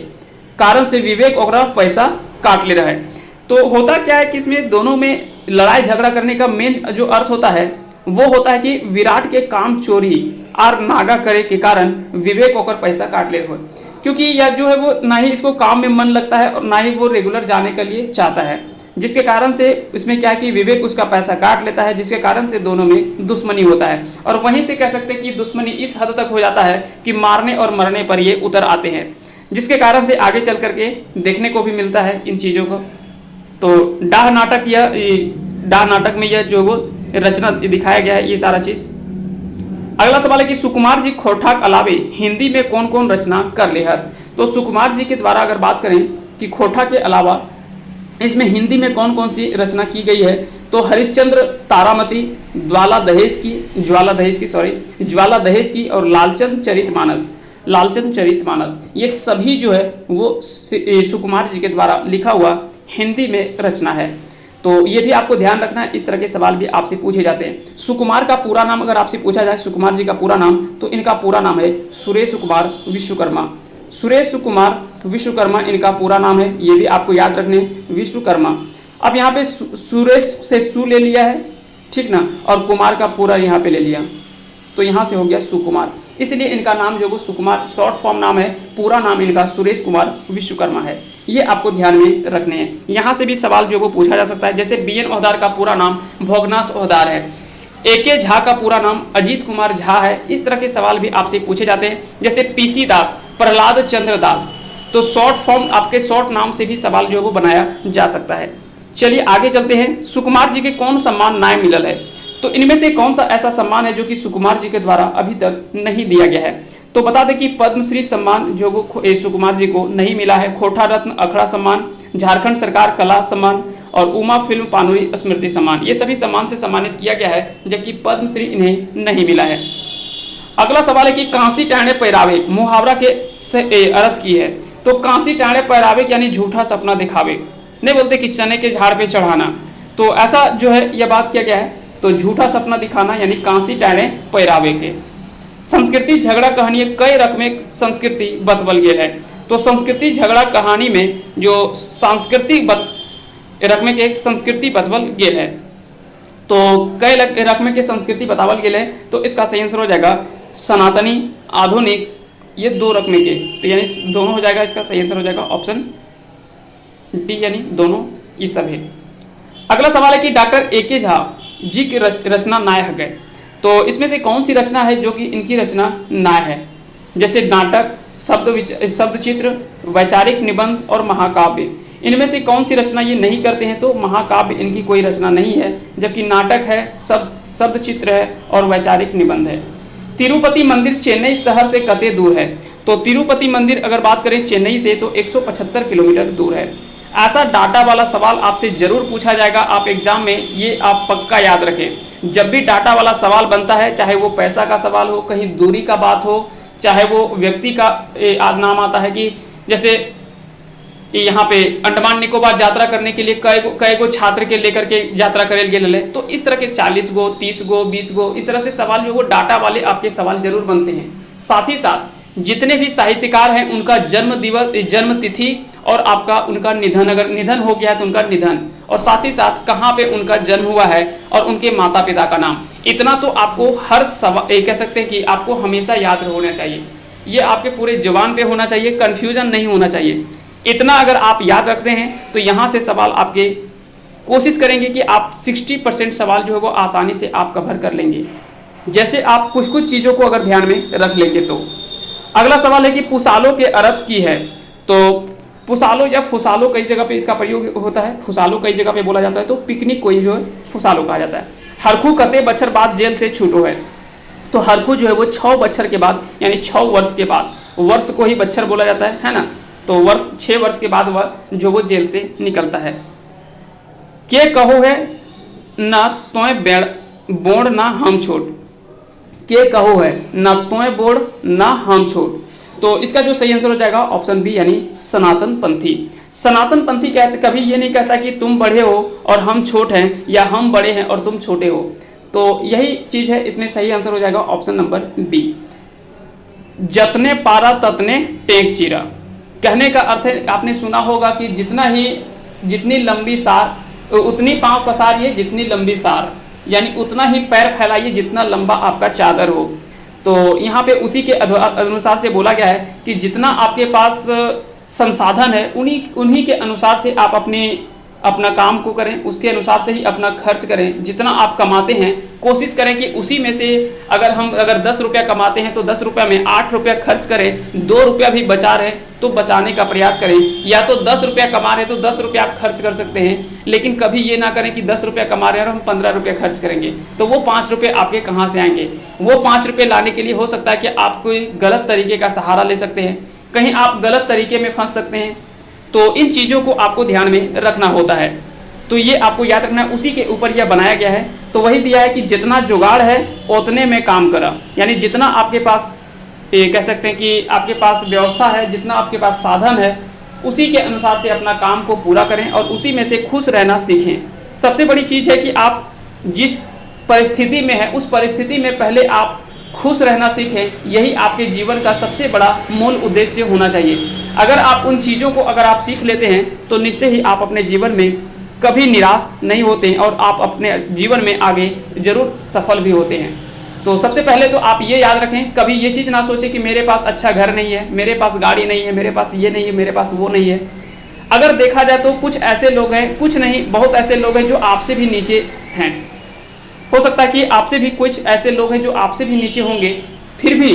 कारण से विवेक ओकरा पैसा काट ले रहा है। तो होता क्या है कि इसमें दोनों में लड़ाई झगड़ा करने का मेन जो अर्थ होता है वो होता है कि विराट के काम चोरी और नागा करे के कारण विवेक होकर पैसा काट ले रहे हो, क्योंकि यह जो है वो ना ही इसको काम में मन लगता है और ना ही वो रेगुलर जाने के लिए चाहता है, जिसके कारण से इसमें क्या है कि विवेक उसका पैसा काट लेता है, जिसके कारण से दोनों में दुश्मनी होता है। और वहीं से कह सकते हैं कि दुश्मनी इस हद तक हो जाता है कि मारने और मरने पर ये उतर आते हैं, जिसके कारण से आगे चल करके देखने को भी मिलता है इन चीज़ों को। तो डाह नाटक में यह जो वो रचना दिखाया गया है ये सारा चीज़। अगला सवाल है कि सुकुमार जी खोठाक अलावे हिंदी में कौन कौन रचना कर ले हत, तो सुकुमार जी के द्वारा अगर बात करें कि खोठा के अलावा इसमें हिंदी में कौन कौन सी रचना की गई है, तो हरिश्चंद्र तारामती, ज्वाला दहेज की और लालचंद चरितमानस, ये सभी जो है वो सुकुमार जी के द्वारा लिखा हुआ हिंदी में रचना है। तो ये भी आपको ध्यान रखना है, इस तरह के सवाल भी आपसे पूछे जाते हैं। सुकुमार का पूरा नाम अगर आपसे पूछा जाए, सुकुमार जी का पूरा नाम, तो इनका पूरा नाम है सुरेश कुमार विश्वकर्मा। सुरेश कुमार विश्वकर्मा इनका पूरा नाम है, ये भी आपको याद रखने, विश्वकर्मा। अब यहाँ पे सुरेश से सु ले लिया है, ठीक ना, और कुमार का पूरा यहाँ पे ले लिया, तो यहाँ से हो गया सुकुमार, इसलिए इनका नाम जो वो सुकुमार शॉर्ट फॉर्म नाम है, पूरा नाम इनका सुरेश कुमार विश्वकर्मा है। ये आपको ध्यान में रखने हैं। यहाँ से भी सवाल जो वो पूछा जा सकता है, जैसे BN ओहदार का पूरा नाम भोगनाथ ओहदार है। AK झा का पूरा नाम अजीत कुमार झा है। इस तरह के सवाल भी आपसे पूछे जाते हैं। जैसे PC दास, प्रहलाद चंद्र दास, तो शॉर्ट फॉर्म आपके शॉर्ट नाम से भी सवाल जो है वो बनाया जा सकता है। चलिए आगे चलते हैं। सुकुमार जी के कौन सम्मान नाय मिलल है? तो इनमें से कौन सा ऐसा सम्मान है जो कि सुकुमार जी के द्वारा अभी तक नहीं दिया गया है? तो बता दें कि पद्मश्री सम्मान जो वो सुकुमार जी को नहीं मिला है, खोटा रत्न अखड़ा सम्मान, झारखंड सरकार कला सम्मान और उमा फिल्म पानुरी स्मृति सम्मान, ये सभी सम्मान से सम्मानित किया गया है, जबकि पद्मश्री इन्हें नहीं मिला है। अगला सवाल है कि कांसी टाणे पैरावे मुहावरा के अर्थ की है। तो कांसी टाणे पैरावे यानी झूठा सपना दिखावे, नहीं बोलते कि चने के झाड़ पे चढ़ाना, तो ऐसा जो है यह बात किया गया है। तो झूठा सपना दिखाना यानी कांसी टाणे पैरावे के। संस्कृति झगड़ा कहानी कई रकमें संस्कृति बतवल गेल है। तो संस्कृति झगड़ा कहानी में जो सांस्कृतिक रकमें के संस्कृति बतवल गेल है, तो कई रकमें के संस्कृति बतावल गेल है। तो इसका सही आंसर हो जाएगा सनातनी, आधुनिक, ये 2 रकमें के, तो यानी दोनों हो जाएगा। इसका सही आंसर हो जाएगा ऑप्शन डी यानी दोनों, ये सब है। अगला सवाल है कि डॉक्टर AK झा जी की रचना नाय है। तो इसमें से कौन सी रचना है जो कि इनकी रचना नाय है? जैसे नाटक, शब्द चित्र, वैचारिक निबंध और महाकाव्य, इनमें से कौन सी रचना ये नहीं करते हैं? तो महाकाव्य इनकी कोई रचना नहीं है, जबकि नाटक है, शब्द चित्र है और वैचारिक निबंध है। तिरुपति मंदिर चेन्नई शहर से कते दूर है? तो तिरुपति मंदिर अगर बात करें चेन्नई से तो 175 किलोमीटर दूर है। ऐसा डाटा वाला सवाल आपसे जरूर पूछा जाएगा आप एग्जाम में, ये आप पक्का याद रखें। जब भी डाटा वाला सवाल बनता है, चाहे वो पैसा का सवाल हो, कहीं दूरी का बात हो, चाहे वो व्यक्ति का नाम आता है कि जैसे यहाँ पे अंडमान निकोबार यात्रा करने के लिए कई गो छात्र के लेकर के यात्रा करे गेल है, तो इस तरह के 40 गो, 30 गो, 20 गो, इस तरह से सवाल जो वो डाटा वाले आपके सवाल जरूर बनते हैं। साथ ही साथ जितने भी साहित्यकार हैं उनका जन्म दिवस, जन्म तिथि और आपका उनका निधन, अगर निधन हो गया तो उनका निधन, और साथ ही साथ कहाँ पे उनका जन्म हुआ है और उनके माता पिता का नाम, इतना तो आपको हर सवाल कह सकते हैं कि आपको हमेशा याद होना चाहिए। ये आपके पूरे जवान पे होना चाहिए, कन्फ्यूजन नहीं होना चाहिए। इतना अगर आप याद रखते हैं तो यहाँ से सवाल आपके कोशिश करेंगे कि आप 60% सवाल जो है वो आसानी से आप कवर कर लेंगे, जैसे आप कुछ कुछ चीज़ों को अगर ध्यान में रख लेंगे तो। अगला सवाल है कि पुसालो के अर्थ की है। तो पुसालो या फुसालो कई जगह पे इसका प्रयोग होता है, फुसालो कई जगह पे बोला जाता है, तो पिकनिक कोई जो है फुसालो कहा जाता है। हरखू कते बच्छर बाद जेल से छूटो है। तो हरखू जो है वो 6 बच्छर के बाद यानी 6 वर्ष के बाद, वर्ष को ही बच्छर बोला जाता है ना, तो वर्ष 6 वर्ष के बाद वह जो वो जेल से निकलता है। के कहो है ना तोय बोड़ ना हम छोड़, के कहो है ना तोय बोड़ ना हम छोड़, तो इसका जो सही आंसर हो जाएगा ऑप्शन बी यानी सनातन पंथी। सनातन पंथी कहते कभी ये नहीं कहता कि तुम बड़े हो और हम छोटे हैं, या हम बड़े हैं और तुम छोटे हो, तो यही चीज़ है, इसमें सही आंसर हो जाएगा ऑप्शन नंबर बी। जतने पारा ततने टेक चीरा, कहने का अर्थ है, आपने सुना होगा कि जितनी लंबी सार उतनी पाँव पसारिए, जितनी लंबी सार, यानी उतना ही पैर फैलाइए जितना लंबा आपका चादर हो। तो यहाँ पे उसी के अनुसार से बोला गया है कि जितना आपके पास संसाधन है उन्हीं के अनुसार से आप अपना काम को करें, उसके अनुसार से ही अपना खर्च करें। जितना आप कमाते हैं कोशिश करें कि उसी में से अगर 10 रुपया कमाते हैं तो 10 रुपया में 8 रुपया खर्च करें, 2 रुपया भी बचा रहे तो बचाने का प्रयास करें। या तो 10 रुपया कमा रहे तो 10 रुपया आप खर्च कर सकते हैं, लेकिन कभी ये ना करें कि 10 रुपया कमा रहे हैं और हम 15 रुपया खर्च करेंगे, तो वो 5 रुपये आपके कहाँ से आएंगे? वो 5 रुपये लाने के लिए हो सकता है कि आप कोई गलत तरीके का सहारा ले सकते हैं, कहीं आप गलत तरीके में फंस सकते हैं। तो इन चीज़ों को आपको ध्यान में रखना होता है, तो ये आपको याद रखना है, उसी के ऊपर यह बनाया गया है। तो वही दिया है कि जितना जुगाड़ है उतने में काम करा, यानी जितना आपके पास कह सकते हैं कि आपके पास व्यवस्था है, जितना आपके पास साधन है, उसी के अनुसार से अपना काम को पूरा करें और उसी में से खुश रहना सीखें। सबसे बड़ी चीज़ है कि आप जिस परिस्थिति में है उस परिस्थिति में पहले आप खुश रहना सीखें, यही आपके जीवन का सबसे बड़ा मूल उद्देश्य होना चाहिए। अगर आप उन चीज़ों को अगर आप सीख लेते हैं तो निश्चय ही आप अपने जीवन में कभी निराश नहीं होते हैं और आप अपने जीवन में आगे जरूर सफल भी होते हैं। तो सबसे पहले तो आप ये याद रखें, कभी ये चीज़ ना सोचें कि मेरे पास अच्छा घर नहीं है, मेरे पास गाड़ी नहीं है, मेरे पास ये नहीं है, मेरे पास वो नहीं है। अगर देखा जाए तो कुछ ऐसे लोग हैं, कुछ नहीं बहुत ऐसे लोग हैं जो आपसे भी नीचे हैं, हो सकता है कि आपसे भी कुछ ऐसे लोग हैं जो आपसे भी नीचे होंगे, फिर भी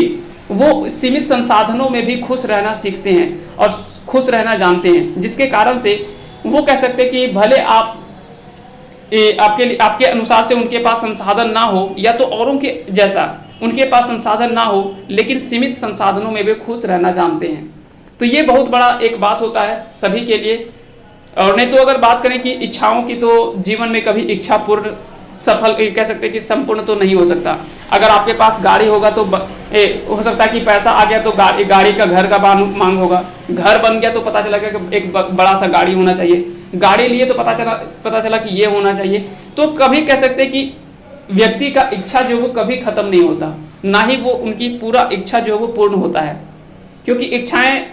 वो सीमित संसाधनों में भी खुश रहना सीखते हैं और खुश रहना जानते हैं, जिसके कारण से वो कह सकते हैं कि भले आपके अनुसार से उनके पास संसाधन ना हो, या तो औरों के जैसा उनके पास संसाधन ना हो, लेकिन सीमित संसाधनों में भी खुश रहना जानते हैं। तो ये बहुत बड़ा एक बात होता है सभी के लिए। और नहीं तो अगर बात करें कि इच्छाओं की, तो जीवन में कभी इच्छा पूर्ण सफल कह सकते हैं कि संपूर्ण तो नहीं हो सकता। अगर आपके पास गाड़ी होगा तो हो सकता है कि पैसा आ गया तो गाड़ी का घर का मांग होगा, घर बन गया तो पता चला कि एक बड़ा सा गाड़ी होना चाहिए, गाड़ी लिए तो पता चला कि ये होना चाहिए। तो कभी कह सकते हैं कि व्यक्ति का इच्छा जो वो कभी खत्म नहीं होता, ना ही वो उनकी पूरा इच्छा जो वो पूर्ण होता है, क्योंकि इच्छाएं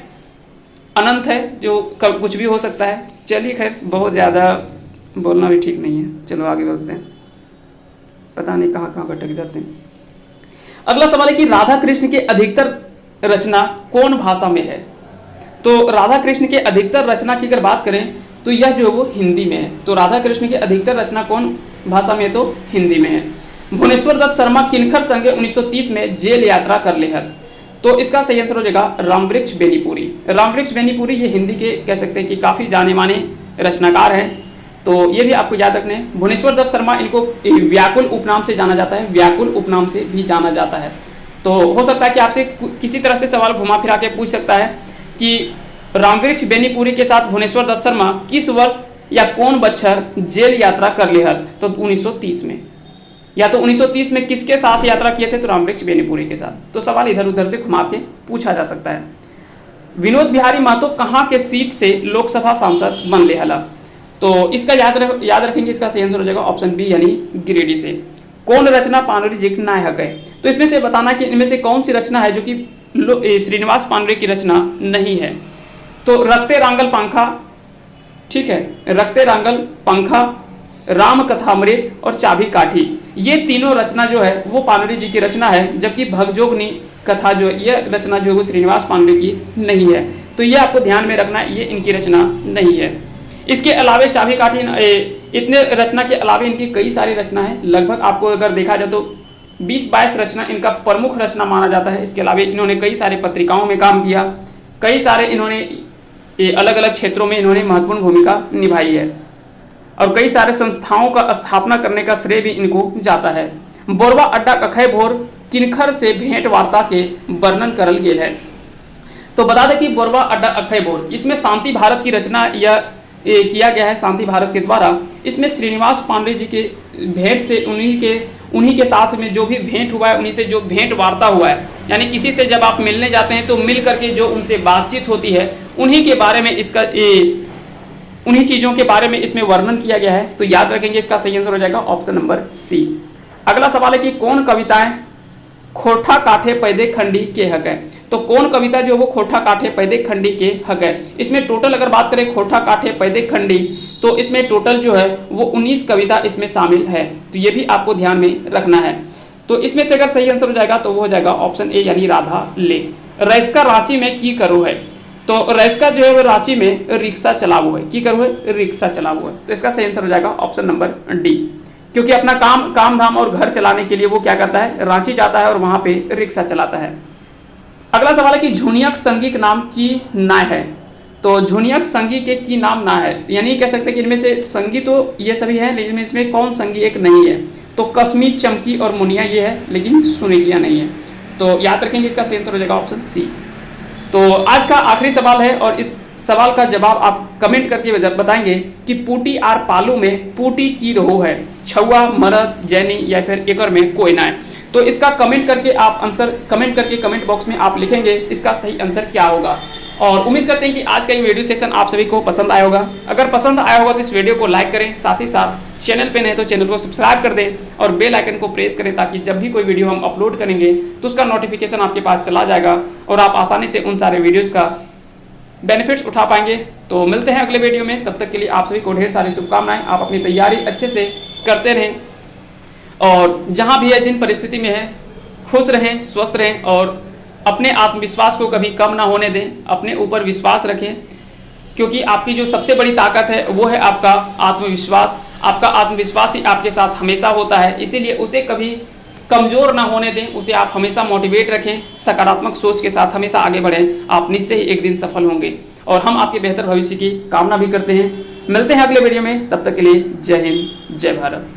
अनंत है, जो कुछ भी हो सकता है। चलिए खैर, बहुत ज़्यादा बोलना भी ठीक नहीं है, चलो आगे बढ़ते हैं, पता नहीं कहाँ कहाँ भटक जाते हैं। अगला सवाल है कि राधा कृष्ण के अधिकतर रचना कौन भाषा में है? तो राधा कृष्ण के अधिकतर रचना की अगर बात करें तो यह जो वो हिंदी में है। तो राधा कृष्ण की अधिकतर रचना कौन भाषा में है? तो हिंदी में है। भुवनेश्वर दत्त शर्मा किनखर संगे 1930 में जेल यात्रा कर लेहत? तो इसका सही आंसर हो जाएगा रामवृक्ष बेनीपुरी। रामवृक्ष बेनीपुरी ये हिंदी के कह सकते हैं कि काफ़ी जाने माने रचनाकार हैं, तो ये भी आपको याद रखने हैं। भुवनेश्वर दत्त शर्मा, इनको व्याकुल उपनाम से जाना जाता है, व्याकुल उपनाम से भी जाना जाता है। तो हो सकता है कि आपसे किसी तरह से सवाल घुमा फिरा के पूछ सकता है कि रामवृक्ष बेनीपुरी के साथ भुवनेश्वर दत्त शर्मा किस वर्ष या कौन बच्छर जेल यात्रा कर लेहत? तो 1930 में। या तो 1930 में किसके साथ यात्रा किए थे? तो रामवृक्ष बेनीपुरी के साथ। तो सवाल इधर उधर से घुमा के पूछा जा सकता है। विनोद बिहारी महतो कहाँ के सीट से लोकसभा सांसद बन लेहला? तो इसका याद रखेंगे, इसका सही आंसर हो जाएगा ऑप्शन बी यानी गिरिडीह से। कौन रचना पानोरी जी की नायक है? तो इसमें से बताना कि इनमें से कौन सी रचना है जो कि श्रीनिवास पानोरी की रचना नहीं है। तो रक्ते रांगल पंखा, ठीक है, रक्ते रांगल पंखा, राम कथामृत और चाबी काठी, ये तीनों रचना जो है वो पानोरी जी की रचना है, जबकि भगजोगनी कथा जो ये रचना जो है वो श्रीनिवास पानोरी की नहीं है। तो ये आपको ध्यान में रखना, ये इनकी रचना नहीं है। इसके अलावे चाबी काठी, इतने रचना के अलावे इनकी कई सारी रचना है। लगभग आपको अगर देखा जाए तो 20-22 रचना इनका प्रमुख रचना माना जाता है। इसके अलावा इन्होंने कई सारे पत्रिकाओं में काम किया, कई सारे इन्होंने अलग अलग क्षेत्रों में इन्होंने महत्वपूर्ण भूमिका निभाई है, और कई सारे संस्थाओं का स्थापना करने का श्रेय भी इनको जाता है। बोरवा अड्डा कखय भोर किनखर से भेंट वार्ता के वर्णन करल गेल है? तो बता दें कि बोरवा अड्डा अखय भोर, इसमें शांति भारत की रचना या किया गया है शांति भारत के द्वारा। इसमें श्रीनिवास पानोरी जी के भेंट से उन्हीं के साथ में जो भी भेंट हुआ है, उन्हीं से जो भेंट वार्ता हुआ है, यानी किसी से जब आप मिलने जाते हैं तो मिल करके जो उनसे बातचीत होती है, उन्हीं के बारे में उन्हीं चीज़ों के बारे में इसमें वर्णन किया गया है। तो याद रखेंगे, इसका सही आंसर हो जाएगा ऑप्शन नंबर सी। अगला सवाल है कि कौन कविताएं खोठा काठे पैदे खंडी के हक है? तो कौन कविता जो वो खोठा काठे पैदे खंडी के हक है? इसमें टोटल अगर बात करें खोठा काठे पैदे खंडी, तो इसमें टोटल जो है वो 19 कविता इसमें शामिल है। तो ये भी आपको ध्यान में रखना है। तो इसमें से अगर सही आंसर हो जाएगा तो वो हो जाएगा ऑप्शन ए यानी राधा ले। रैसका रांची में की करो है? तो रैसका जो है वो रांची में रिक्शा चलाओ है, की करो है, रिक्शा चलाओ है। तो इसका सही आंसर हो जाएगा ऑप्शन नंबर डी, क्योंकि अपना काम धाम और घर चलाने के लिए वो क्या करता है, रांची जाता है और वहाँ पे रिक्शा चलाता है। अगला सवाल है कि झुनियक संगी के नाम की नाय है? तो झुनियक संगी के की नाम ना है, यानी कह सकते हैं कि इनमें से संगी तो ये सभी है, लेकिन इसमें कौन संगी एक नहीं है? तो कश्मी, चमकी और मुनिया ये है, लेकिन सुनेलिया नहीं है। तो याद रखेंगे, इसका सही आंसर हो जाएगा ऑप्शन सी। तो आज का आखिरी सवाल है, और इस सवाल का जवाब आप कमेंट करके बताएंगे कि पूटी आर पालू में पूटी की रहो है, छुआ, मरद, जैनी या फिर एकर में कोई ना है। तो इसका कमेंट करके आप आंसर कमेंट बॉक्स में आप लिखेंगे इसका सही आंसर क्या होगा। और उम्मीद करते हैं कि आज का ये वीडियो सेशन आप सभी को पसंद आया होगा। अगर पसंद आया होगा तो इस वीडियो को लाइक करें, साथ ही साथ चैनल पे नहीं तो चैनल को सब्सक्राइब कर दें और बेल आइकन को प्रेस करें, ताकि जब भी कोई वीडियो हम अपलोड करेंगे तो उसका नोटिफिकेशन आपके पास चला जाएगा और आप आसानी से उन सारे वीडियोज़ का बेनिफिट्स उठा पाएंगे। तो मिलते हैं अगले वीडियो में, तब तक के लिए आप सभी को ढेर सारी शुभकामनाएं। आप अपनी तैयारी अच्छे से करते रहें और जहाँ भी है, जिन परिस्थिति में है, खुश रहें, स्वस्थ रहें और अपने आत्मविश्वास को कभी कम ना होने दें। अपने ऊपर विश्वास रखें, क्योंकि आपकी जो सबसे बड़ी ताकत है वो है आपका आत्मविश्वास। आपका आत्मविश्वास ही आपके साथ हमेशा होता है, इसीलिए उसे कभी कमज़ोर ना होने दें, उसे आप हमेशा मोटिवेट रखें, सकारात्मक सोच के साथ हमेशा आगे बढ़ें। आप निश्चय ही एक दिन सफल होंगे और हम आपके बेहतर भविष्य की कामना भी करते हैं। मिलते हैं अगले वीडियो में, तब तक के लिए जय हिंद, जय भारत।